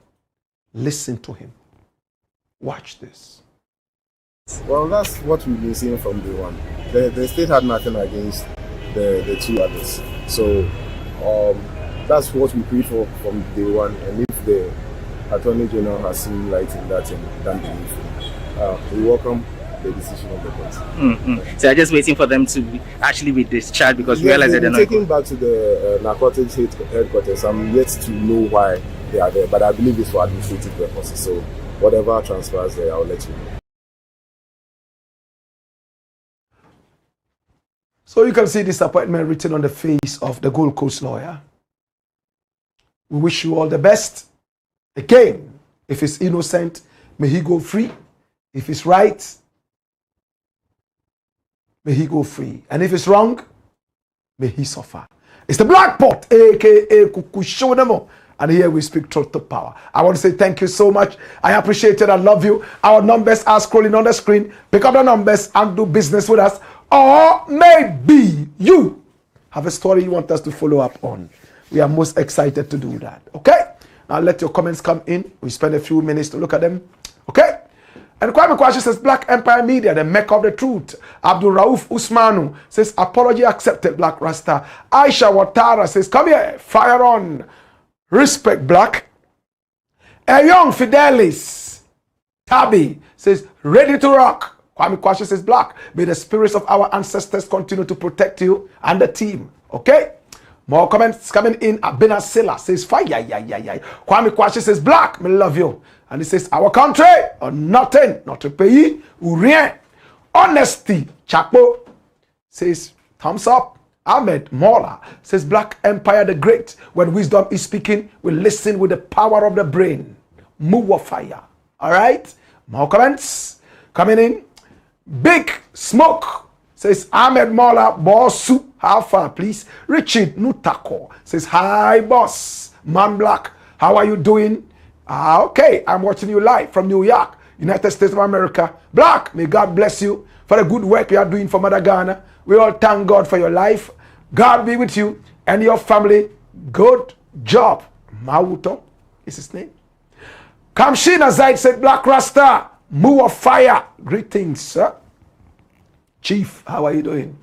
Listen to him. Watch this. Well, that's what we've been seeing from day one. The state had nothing against the two others. So that's what we pray for from day one. And if the Attorney General has seen light in that and done belief, we welcome the decision of the court. So I'm just waiting for them to actually be discharged because we realize that they're not taken back to the narcotics headquarters. I'm yet to know why they are there, but I believe it's for administrative purposes. So whatever transpires there, I'll let you know. So you can see disappointment written on the face of the Gold Coast lawyer. We wish you all the best. Again, if he's innocent, may he go free. If he's right, may he go free. And if it's wrong, may he suffer. It's the Black Pot, aka Kukushodemo. And here we speak truth to power. I want to say thank you so much. I appreciate it. I love you. Our numbers are scrolling on the screen. Pick up the numbers and do business with us. Or maybe you have a story you want us to follow up on. We are most excited to do that. Okay? Now let your comments come in. We spend a few minutes to look at them. Okay? And Kwame Kwashi says, Black Empire Media, the Mecca of the truth. Abdul Rauf Usmanu says, apology accepted, Blakk Rasta. Aisha Watara says, come here, fire on. Respect, Black. A young Fidelis Tabi says, ready to rock. Kwame Kwashi says, Black, may the spirits of our ancestors continue to protect you and the team. Okay? More comments coming in. Abena Silla says, fire, Kwame Kwashi says, Black, me love you. And he says, our country or nothing, notre pays ou rien. Honesty, Chapo says, thumbs up. Ahmed Mola says, Black Empire the Great. When wisdom is speaking, we listen with the power of the brain. Move fire. All right? More comments coming in. Big Smoke says, Ahmed Mola, boss, how far, please? Richard Nutako says, hi, boss. Man Black, how are you doing? Okay, I'm watching you live from New York, United States of America. Black, may God bless you for the good work you are doing for Mother Ghana. We all thank God for your life. God be with you and your family. Good job. Mauto is his name. Kamshina Zaid said, Blakk Rasta, move of fire. Greetings, sir. Chief, how are you doing?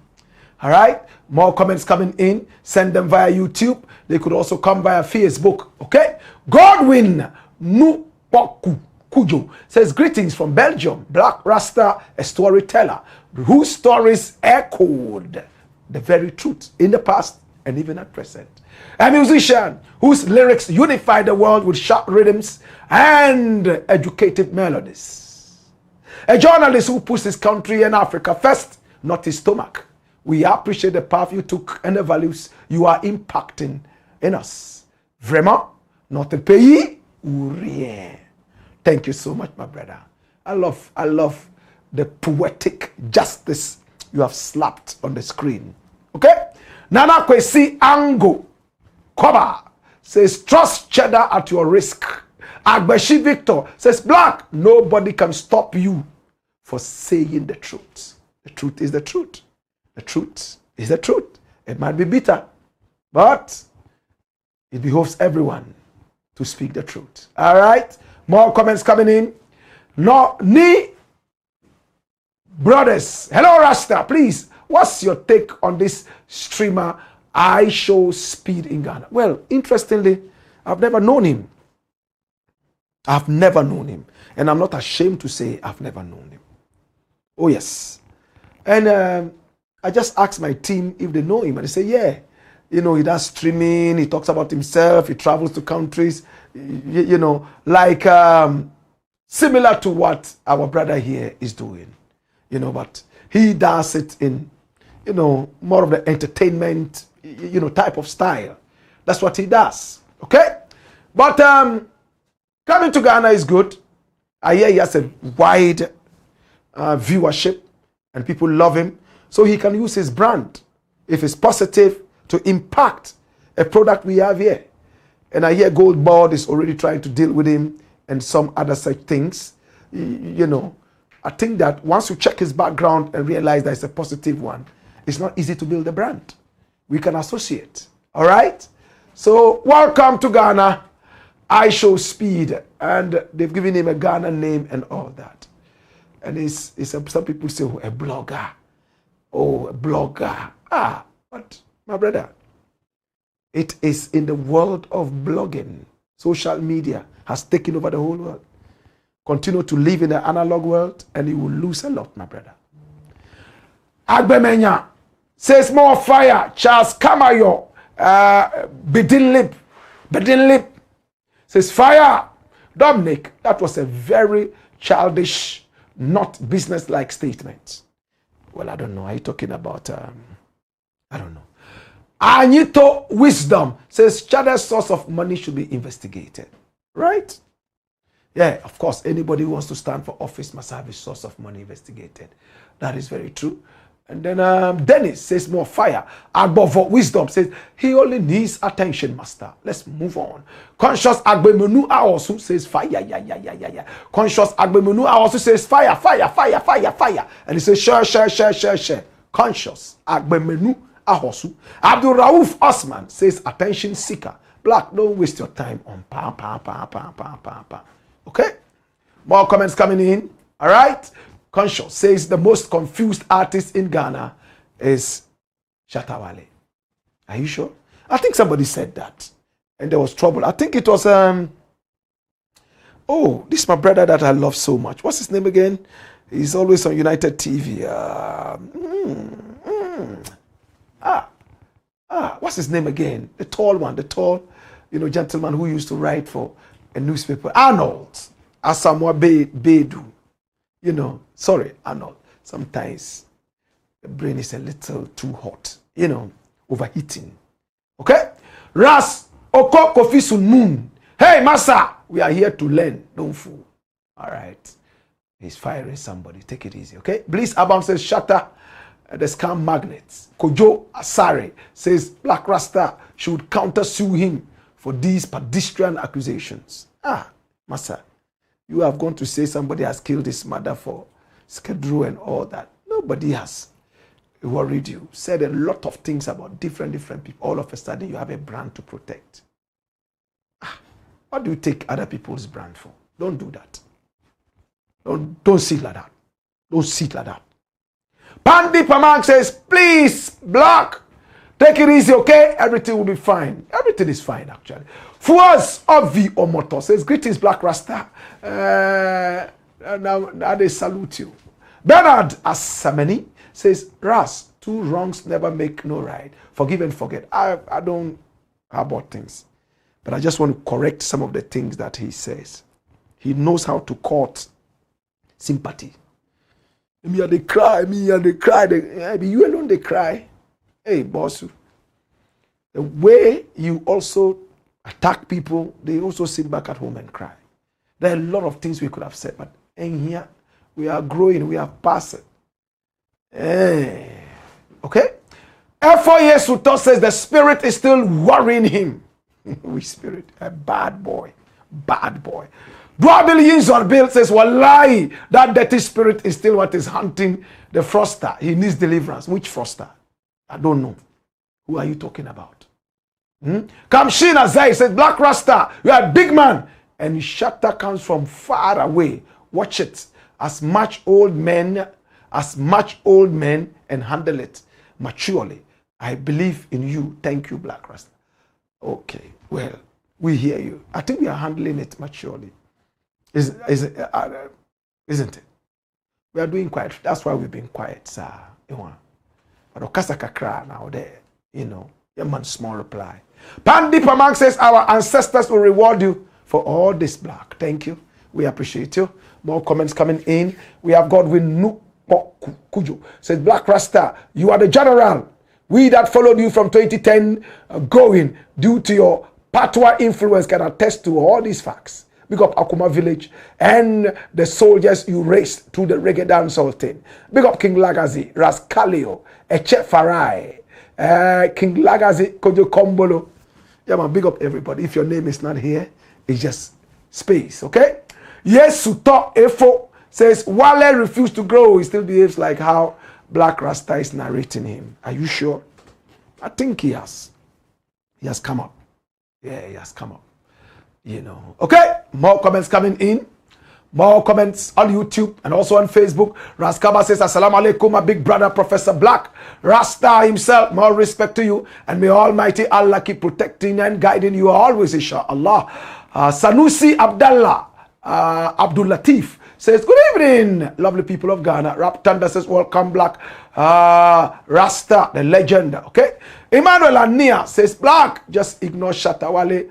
All right. More comments coming in. Send them via YouTube. They could also come via Facebook. Okay. Godwin Nupoku Kujo says, greetings from Belgium. Blakk Rasta, a storyteller whose stories echoed the very truth in the past and even at present. A musician whose lyrics unify the world with sharp rhythms and educative melodies. A journalist who puts his country and Africa first, not his stomach. We appreciate the path you took and the values you are impacting in us. Vraiment, notre pays ou rien. Thank you so much, my brother. I love the poetic justice you have slapped on the screen. Okay? Nana Kwesi Ango Koba says, trust cheddar at your risk. Agbeshi Victor says, Black, nobody can stop you for saying the truth. The truth is the truth. The truth is the truth. It might be bitter, but it behoves everyone to speak the truth. All right? More comments coming in. No, ni brothers. Hello, Rasta. Please, what's your take on this streamer I Show Speed in Ghana? Well, interestingly, I've never known him. I've never known him. And I'm not ashamed to say I've never known him. Oh, yes. And I just asked my team if they know him. And they say, yeah. You know, he does streaming. He talks about himself. He travels to countries. You know, like similar to what our brother here is doing. You know, but he does it in, you know, more of the entertainment, you know, type of style. That's what he does. Okay? But coming to Ghana is good. I hear he has a wide viewership and people love him. So he can use his brand, if it's positive, to impact a product we have here. And I hear Gold Board is already trying to deal with him and some other such things. You know, I think that once you check his background and realize that it's a positive one, it's not easy to build a brand. We can associate. All right? So welcome to Ghana. I Show Speed. And they've given him a Ghana name and all that. And some people say, oh, a blogger. Oh, a blogger. But my brother, it is in the world of blogging. Social media has taken over the whole world. Continue to live in the analog world and you will lose a lot, my brother. Agbemenya says more fire. Charles Kamayo, Bedin Lip says fire. Dominic, that was a very childish, not business-like statement. Well, I don't know. Are you talking about, I don't know. Anito Wisdom says CHEDDA'S source of money should be investigated. Right? Yeah, of course, anybody who wants to stand for office must have his source of money investigated. That is very true. And then Dennis says more fire. Agbovo Wisdom says he only needs attention, master. Let's move on. Conscious Agbemunu Aosu says fire. Yeah. Conscious Agbemunu Aosu says fire. And he says share. Conscious Agbemunu Aosu. Abdul Rauf Osman says attention seeker. Black, don't waste your time on pa. Okay? More comments coming in. All right? Conscious says the most confused artist in Ghana is Shatta Wale. Are you sure? I think somebody said that. And there was trouble. I think it was, oh, this is my brother that I love so much. What's his name again? He's always on United TV. What's his name again? The tall one, gentleman who used to write for a newspaper. Arnold Asamoah Bedu. Sorry, Arnold. Sometimes the brain is a little too hot, overheating. Okay? Ras Oko Kofi Sun Moon. Hey, Massa, we are here to learn. Don't fool. All right. He's firing somebody. Take it easy, okay? Bliss Abam says, Shatta, the scam magnets. Kojo Asare says, Blakk Rasta should counter-sue him for these pedestrian accusations. Massa, you have gone to say somebody has killed his mother for schedule and all that. Nobody has worried you. Said a lot of things about different people. All of a sudden, you have a brand to protect. What do you take other people's brand for? Don't do that. Don't sit like that. Don't sit like that. Pandi Pamang says, please, Black, take it easy, okay? Everything will be fine. Everything is fine, actually. Fuaz Ovi Omoto says, greetings, Blakk Rasta. Now they salute you. Bernard Asameni says, Ras, two wrongs never make no right. Forgive and forget. I don't about things. But I just want to correct some of the things that he says. He knows how to court sympathy. Me and they cry. You alone they cry. Hey, boss. The way you also attack people, they also sit back at home and cry. There are a lot of things we could have said, but in here, we are growing, we are passing. Okay? F4 years Suto says the spirit is still worrying him. Which spirit? A bad boy. Dwabil Yinzor Bill says, Wallahi, that dirty spirit is still what is hunting the froster. He needs deliverance. Which froster? I don't know. Who are you talking about? Kamshin Azai says, Blakk Rasta, you are a big man. And Shatta comes from far away. Watch it. As much old men and handle it maturely. I believe in you. Thank you, Blakk Rasta. Okay, well, we hear you. I think we are handling it maturely. Isn't it? We are doing quiet. That's why we've been quiet, sir. But Okasa Kakra now there, your man small reply. Pandi Pamang says, our ancestors will reward you for all this, Black. Thank you. We appreciate you. More comments coming in. We have Godwin Nupo Kujo. Says, Blakk Rasta, you are the general. We that followed you from 2010 going due to your patois influence can attest to all these facts. Big up Akuma village and the soldiers you raised through the reggae dancehall thing. Big up King Lagazi, Rascalio, Eche Farai, King Lagazi, Kojo Kombolo. Yeah, man, big up everybody. If your name is not here, it's just space, okay? Yes, Suto Efo says, Wale refused to grow. He still behaves like how Blakk Rasta is narrating him. Are you sure? I think he has. He has come up. Yeah, he has come up. Okay, more comments coming in. More comments on YouTube and also on Facebook. Raskaba says, Assalamu alaikum, my big brother, Professor Blakk Rasta himself. More respect to you. And may Almighty Allah keep protecting and guiding you always, inshallah. Sanusi Abdullah, Abdul Latif says, good evening, lovely people of Ghana. Rap Thunder says, welcome, Blakk Rasta, the legend. Okay. Emmanuel Ania says, Black, just ignore Shatta Wale.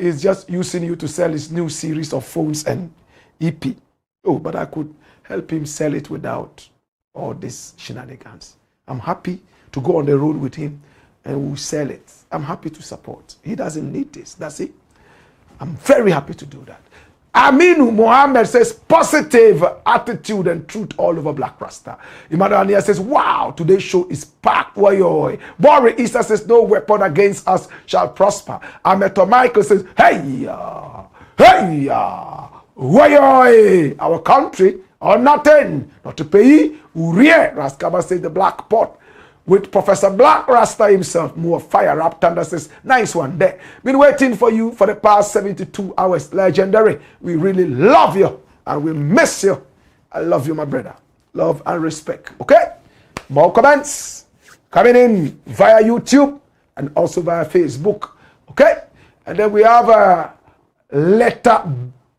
He's just using you to sell his new series of phones and EP. Oh, but I could help him sell it without all these shenanigans. I'm happy to go on the road with him and we'll sell it. I'm happy to support. He doesn't need this. That's it. I'm very happy to do that. Aminu Mohammed says positive attitude and truth all over Blakk Rasta. Emmanuel Ania says, wow, today's show is packed. Boris Isa says, no weapon against us shall prosper. Ameto Michael says, hey, our country or nothing, not to pay. Urie, Raskaba says the black pot. With Professor Blakk Rasta himself, more fire up. Thunder says, nice one there. Been waiting for you for the past 72 hours. Legendary. We really love you and we miss you. I love you, my brother. Love and respect. Okay? More comments coming in via YouTube and also via Facebook. Okay? And then we have a letter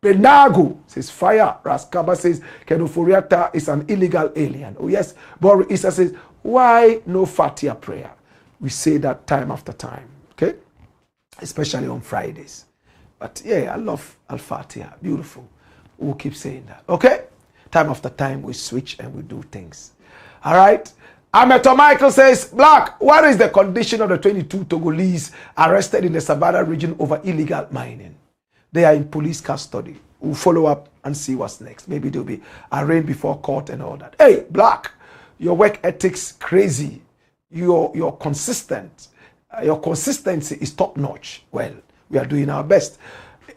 Benago says fire. Raskaba says Kenufuriata is an illegal alien. Oh yes. Boris Isa says, why no Fatiha prayer? We say that time after time, okay? Especially on Fridays. But yeah, I love Al-Fatiha. Beautiful. We'll keep saying that, okay? Time after time, we switch and we do things. All right? Ameto Michael says, Black, what is the condition of the 22 Togolese arrested in the Savannah region over illegal mining? They are in police custody. We'll follow up and see what's next. Maybe they'll be arraigned before court and all that. Hey, Black, your work ethics crazy. You're consistent. Your consistency is top notch. Well, we are doing our best.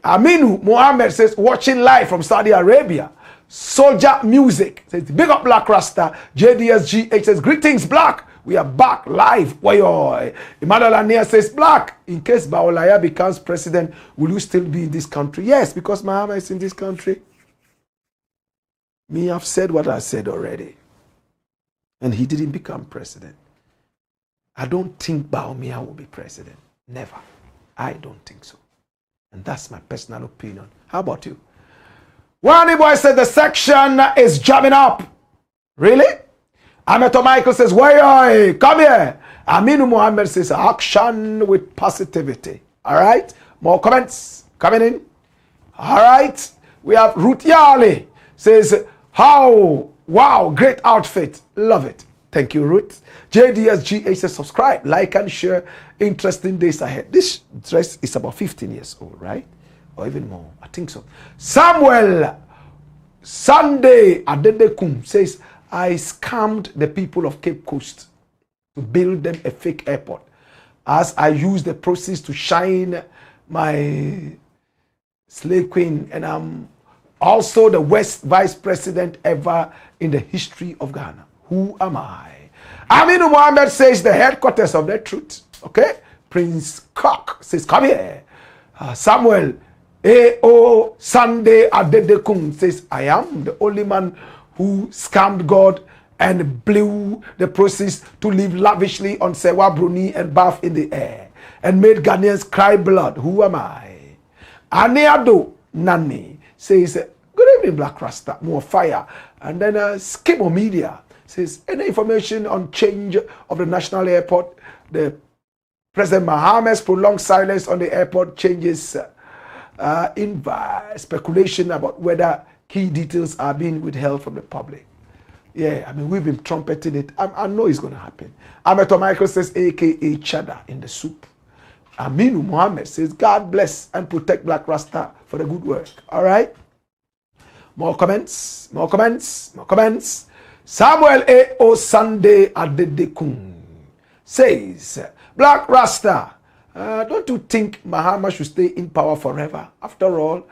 Aminu Mohammed says, watching live from Saudi Arabia. Soldier Music says, big up Blakk Rasta. JDSGH says, greetings Black. We are back live. Emmanuel Ania says, Black, in case Baolaya becomes president, will you still be in this country? Yes, because Muhammad is in this country. Me, I've said what I said already. And he didn't become president. I don't think Baumia will be president. Never. I don't think so. And that's my personal opinion. How about you? Wani Boy said the section is jamming up. Really? Ameto Michael says, why, come here. Aminu Mohammed says, action with positivity. All right? More comments coming in. All right? We have Ruth Yali says, how? Wow, great outfit. Love it. Thank you, Ruth. JDSGH says, subscribe, like, and share. Interesting days ahead. This dress is about 15 years old, right? Or even more. I think so. Samuel Sunday Adedekum says, I scammed the people of Cape Coast to build them a fake airport as I used the proceeds to shine my slave queen, and I'm also the worst vice president ever in the history of Ghana. Who am I? Aminu Mohammed says the headquarters of the truth. Okay? Prince Cock says, come here. Samuel A.O. Sunday Adedekum says, I am the only man who scammed God and blew the proceeds to live lavishly on Sewa Bruni and bath in the air and made Ghanaians cry blood. Who am I? Aneado Nani says, good evening, Blakk Rasta, more fire. And then Skimo Media says, any information on change of the national airport? The President Mohammed's prolonged silence on the airport changes speculation about whether key details are being withheld from the public. Yeah, I mean, we've been trumpeting it. I know it's going to happen. Ameto Michael says, a.k.a. Cheddar in the soup. Aminu Mohammed says, God bless and protect Blakk Rasta for the good work. All right? More comments, more comments, more comments. Samuel A.O. Sunday Adedekun says, Blakk Rasta, don't you think Muhammad should stay in power forever? After all,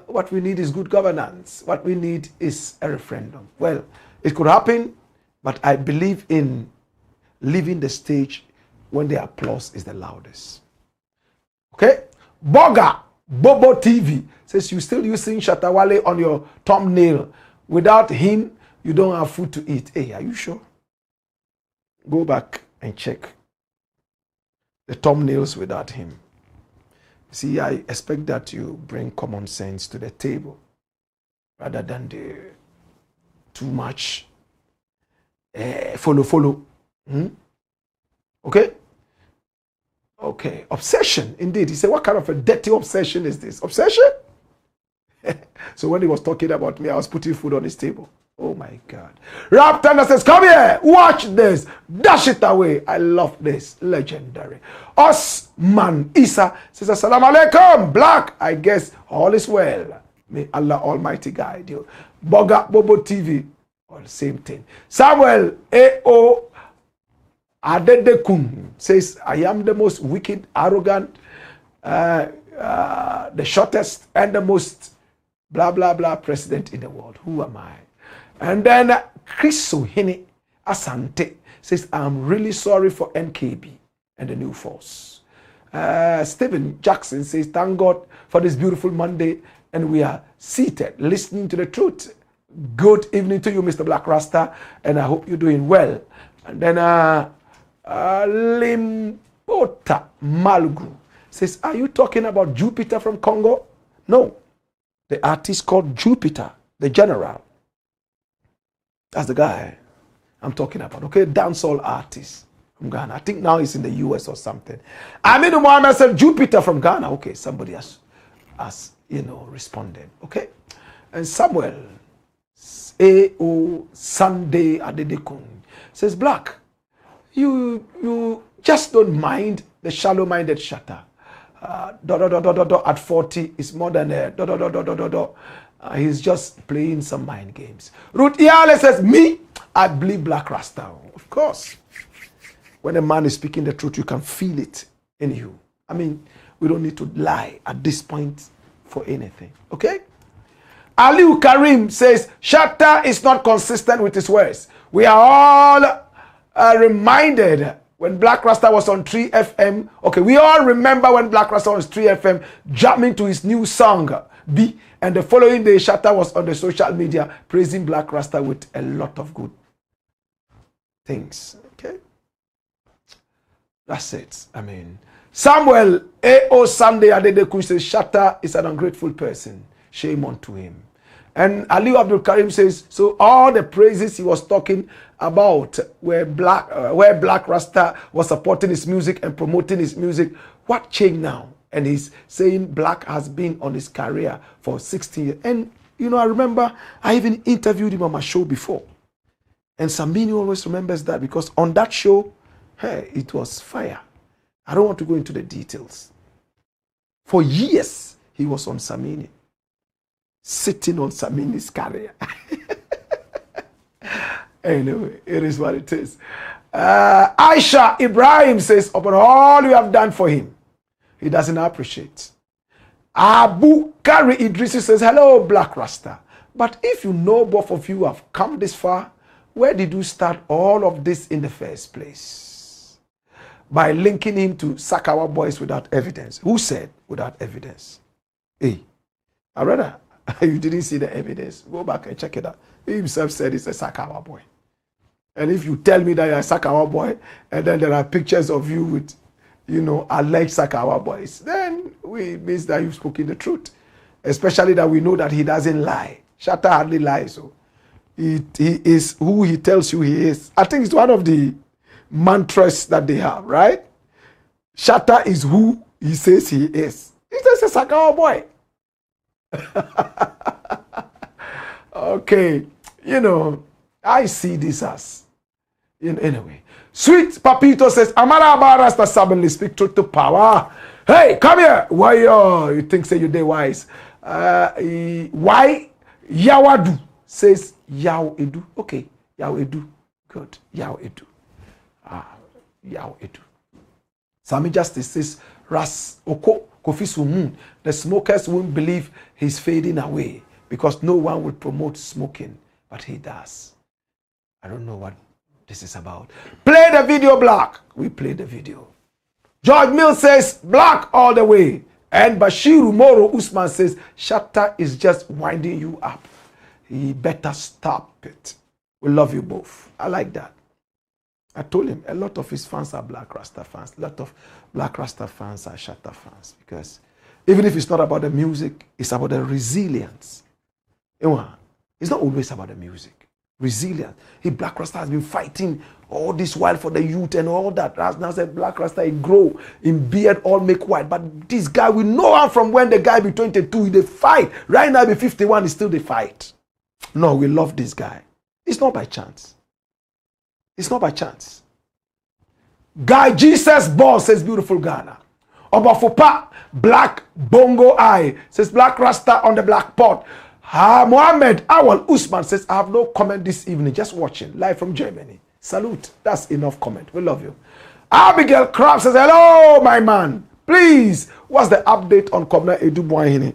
what we need is good governance. What we need is a referendum. Well, it could happen, but I believe in leaving the stage when the applause is the loudest. Okay? Boga, Bobo TV says you're still using Shatta Wale on your thumbnail. Without him, you don't have food to eat. Hey, are you sure? Go back and check the thumbnails without him. See, I expect that you bring common sense to the table rather than the too much follow. Okay? Okay, obsession, indeed. He said, what kind of a dirty obsession is this? Obsession? So when he was talking about me, I was putting food on his table. Oh my God. Rap Thunder says, come here, watch this, dash it away. I love this, legendary. Osman Isa says, assalamu alaikum, Black. I guess all is well. May Allah Almighty guide you. Boga Bobo TV, all same thing. Samuel A.O. Adedekun says, I am the most wicked, arrogant, the shortest, and the most blah, blah, blah president in the world. Who am I? And then Chris Sohini Asante says, I'm really sorry for NKB and the new force. Stephen Jackson says, thank God for this beautiful Monday, and we are seated listening to the truth. Good evening to you, Mr. Blakk Rasta, and I hope you're doing well. And then Limpota Malgu says, are you talking about Jupiter from Congo? No. The artist called Jupiter, the general. That's the guy I'm talking about. Okay, dancehall artist from Ghana. I think now he's in the US or something. Aminu Mohammed said Jupiter from Ghana. Okay, somebody has responded. Okay, and Samuel A.O. Sunday Adedekun says, Black, you just don't mind the shallow-minded Shatta. At 40 is more than he's just playing some mind games. Ruth Iyale says, me, I believe Blakk Rasta. Of course. When a man is speaking the truth, you can feel it in you. I mean, we don't need to lie at this point for anything. Okay? Aliu Karim says, Shatta is not consistent with his words. We are all reminded when Blakk Rasta was on 3FM. Okay, we all remember when Blakk Rasta was 3FM jamming to his new song, B. And the following day, Shatta was on the social media praising Blakk Rasta with a lot of good things. Okay? That's it. I mean, Samuel A.O. Sunday Adedekun says, Shatta is an ungrateful person. Shame unto him. And Aliu Abdul Karim says, so all the praises he was talking about where Blakk Rasta was supporting his music and promoting his music, what changed now? And he's saying Black has been on his career for 16 years. And, I remember I even interviewed him on my show before. And Samini always remembers that because on that show, hey, it was fire. I don't want to go into the details. For years, he was on Samini. Sitting on Samini's career. Anyway, it is what it is. Aisha Ibrahim says, upon all you have done for him, he doesn't appreciate. Abu Kari Idrisi says, hello, Blakk Rasta. But if you know both of you have come this far, where did you start all of this in the first place? By linking him to Sakawa boys without evidence. Who said without evidence? Hey, I read that. You didn't see the evidence. Go back and check it out. He himself said he's a Sakawa boy. And if you tell me that you're a Sakawa boy, and then there are pictures of you with, alleged Sakawa boys, then it means that you've spoken the truth. Especially that we know that he doesn't lie. Shatta hardly lies. So he is who he tells you he is. I think it's one of the mantras that they have, right? Shatta is who he says he is. He's just a Sakawa boy. Okay, I see this as, anyway. Sweet Papito says, Amara Barasta suddenly speak truth to power. Hey, come here. Why you think say you day wise? Why Yawadu says Yaw Edu. Okay, Yaw Edu. Good. Yaw Edu. Yaw Edu. Sami Justice says Ras Oko Kofi Sumun. The smokers won't believe he's fading away because no one will promote smoking, but he does. I don't know what this is about. Play the video, Black. We play the video. George Mills says Black all the way. And Bashiru Moro Usman says Shatta is just winding you up. He better stop it. We love you both. I like that. I told him a lot of his fans are Blakk Rasta fans. A lot of Blakk Rasta fans are Shatta fans. Because even if it's not about the music, it's about the resilience. It's not always about the music. Resilient. Blakk Rasta has been fighting all this while for the youth and all that. As now said, Blakk Rasta, he grow in beard, all make white. But this guy, we know him from when the guy be 22, they fight. Right now, be 51, he still they fight. No, we love this guy. It's not by chance. It's not by chance. Guy Jesus Boss says, beautiful Ghana. Obafopa, Black Bongo Eye says, Blakk Rasta on the black pot. Mohammed Awal Usman says, I have no comment this evening, just watching live from Germany. Salute. That's enough comment. We love you. Abigail Crab says, hello, my man. Please, what's the update on Kobna Edubuahine?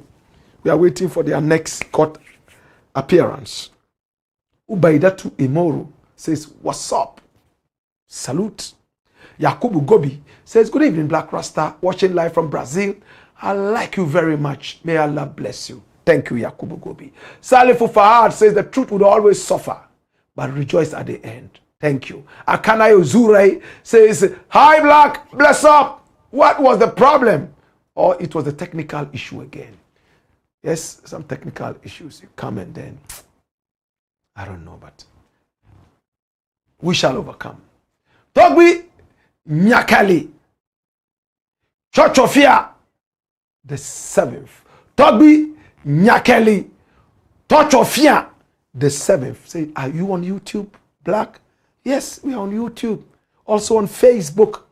We are waiting for their next court appearance. Ubaidatu Imoro says, what's up? Salute. Yakubu Gobi says, good evening, Blakk Rasta, watching live from Brazil. I like you very much. May Allah bless you. Thank you, Yakubu Gobi. Salifu Fahad says, the truth would always suffer, but rejoice at the end. Thank you. Akanayo Zurei says, hi, Black, bless up. What was the problem? Or it was a technical issue again. Yes, some technical issues. You come and then, I don't know, but we shall overcome. Togbi Nyakali, Church of Fear, the 7th. Togbi Nyakali, Church of Fear, the 7th. Say, are you on YouTube, Black? Yes, we are on YouTube. Also on Facebook.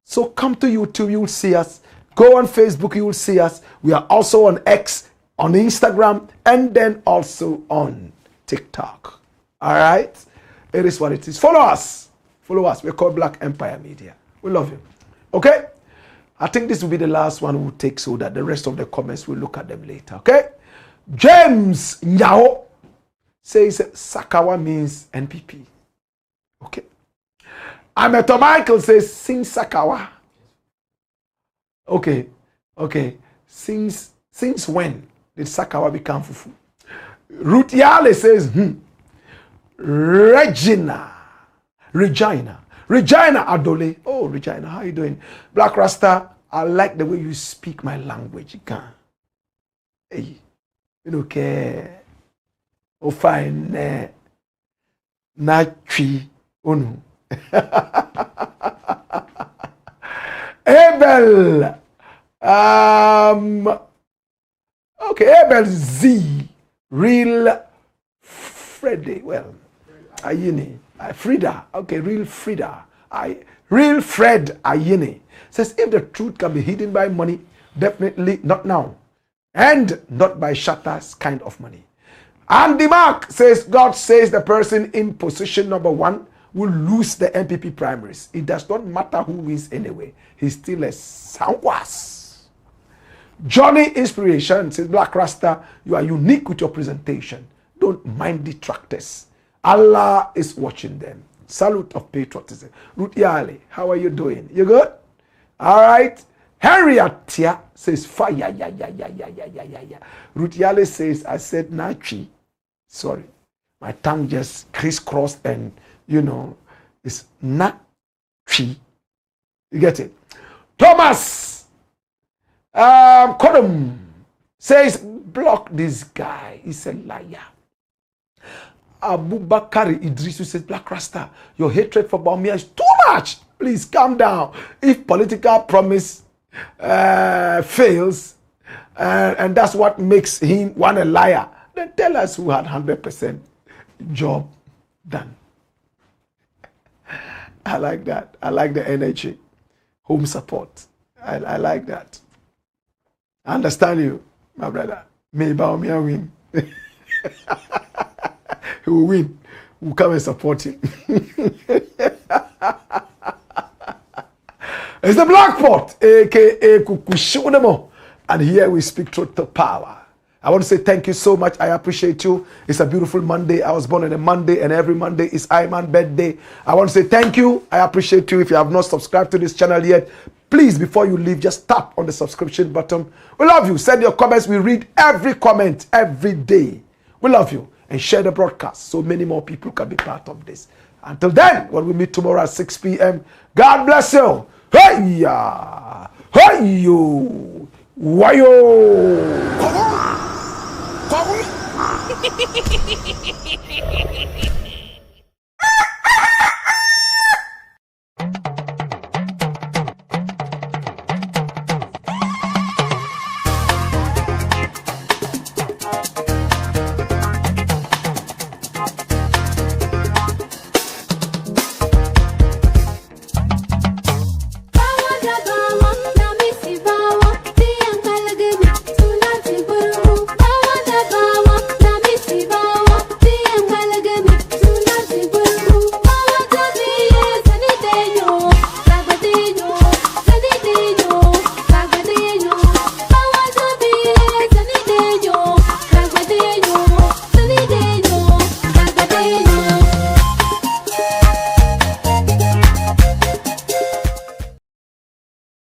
So come to YouTube, you will see us. Go on Facebook, you will see us. We are also on X, on Instagram, and then also on TikTok. All right? It is what it is. Follow us. Follow us. We're called Black Empire Media. We love you. Okay? I think this will be the last one we'll take so that the rest of the comments, we'll look at them later. Okay? James Nyao says Sakawa means NPP. Okay. Ameto Michael says Sing Sakawa. Okay. Okay. Since when did Sakawa become Fufu? Ruth Yale says Regina Adole. Oh, Regina, how you doing? Blakk Rasta, I like the way you speak my language. Hey, you don't care. Oh, fine. Nachi. Unu. Abel. Okay, Abel Z. Real Freddy. Well, Ayini. Frida. Okay, real Frida. Real Fred Ayini says, if the truth can be hidden by money, definitely not now. And not by Shatta's kind of money. Andy Mark says, God says the person in position number 1 will lose the MPP primaries. It does not matter who wins anyway. He's still a Sangwas. Johnny Inspiration says, Blakk Rasta, you are unique with your presentation. Don't mind detractors. Allah is watching them. Salute of patriotism. Ruth Yale, how are you doing? You good? All right. Henrietta says, fire. Yeah. Ruth Yale says, I said Nachi. Sorry. My tongue just crisscrossed and, it's Nachi. You get it? Thomas Kodum says, block this guy. He's a liar. Abubakar Idrisu says, Blakk Rasta, your hatred for Bawumia is too much. Please calm down. If political promise fails, and that's what makes him one a liar, then tell us who had 100% job done. I like that. I like the energy. Home support. I like that. I understand you, my brother. May Bawumia win. He will win. We'll come and support him. It's the Black Pot, aka Kukushunemo. And here we speak truth to power. I want to say thank you so much. I appreciate you. It's a beautiful Monday. I was born on a Monday, and every Monday is Iman's birthday. I want to say thank you. I appreciate you. If you have not subscribed to this channel yet, please, before you leave, just tap on the subscription button. We love you. Send your comments. We read every comment every day. We love you. And share the broadcast so many more people can be part of this. Until then, when we meet tomorrow at 6 p.m., God bless you. Hey-ya! Hey-yo! Wayo!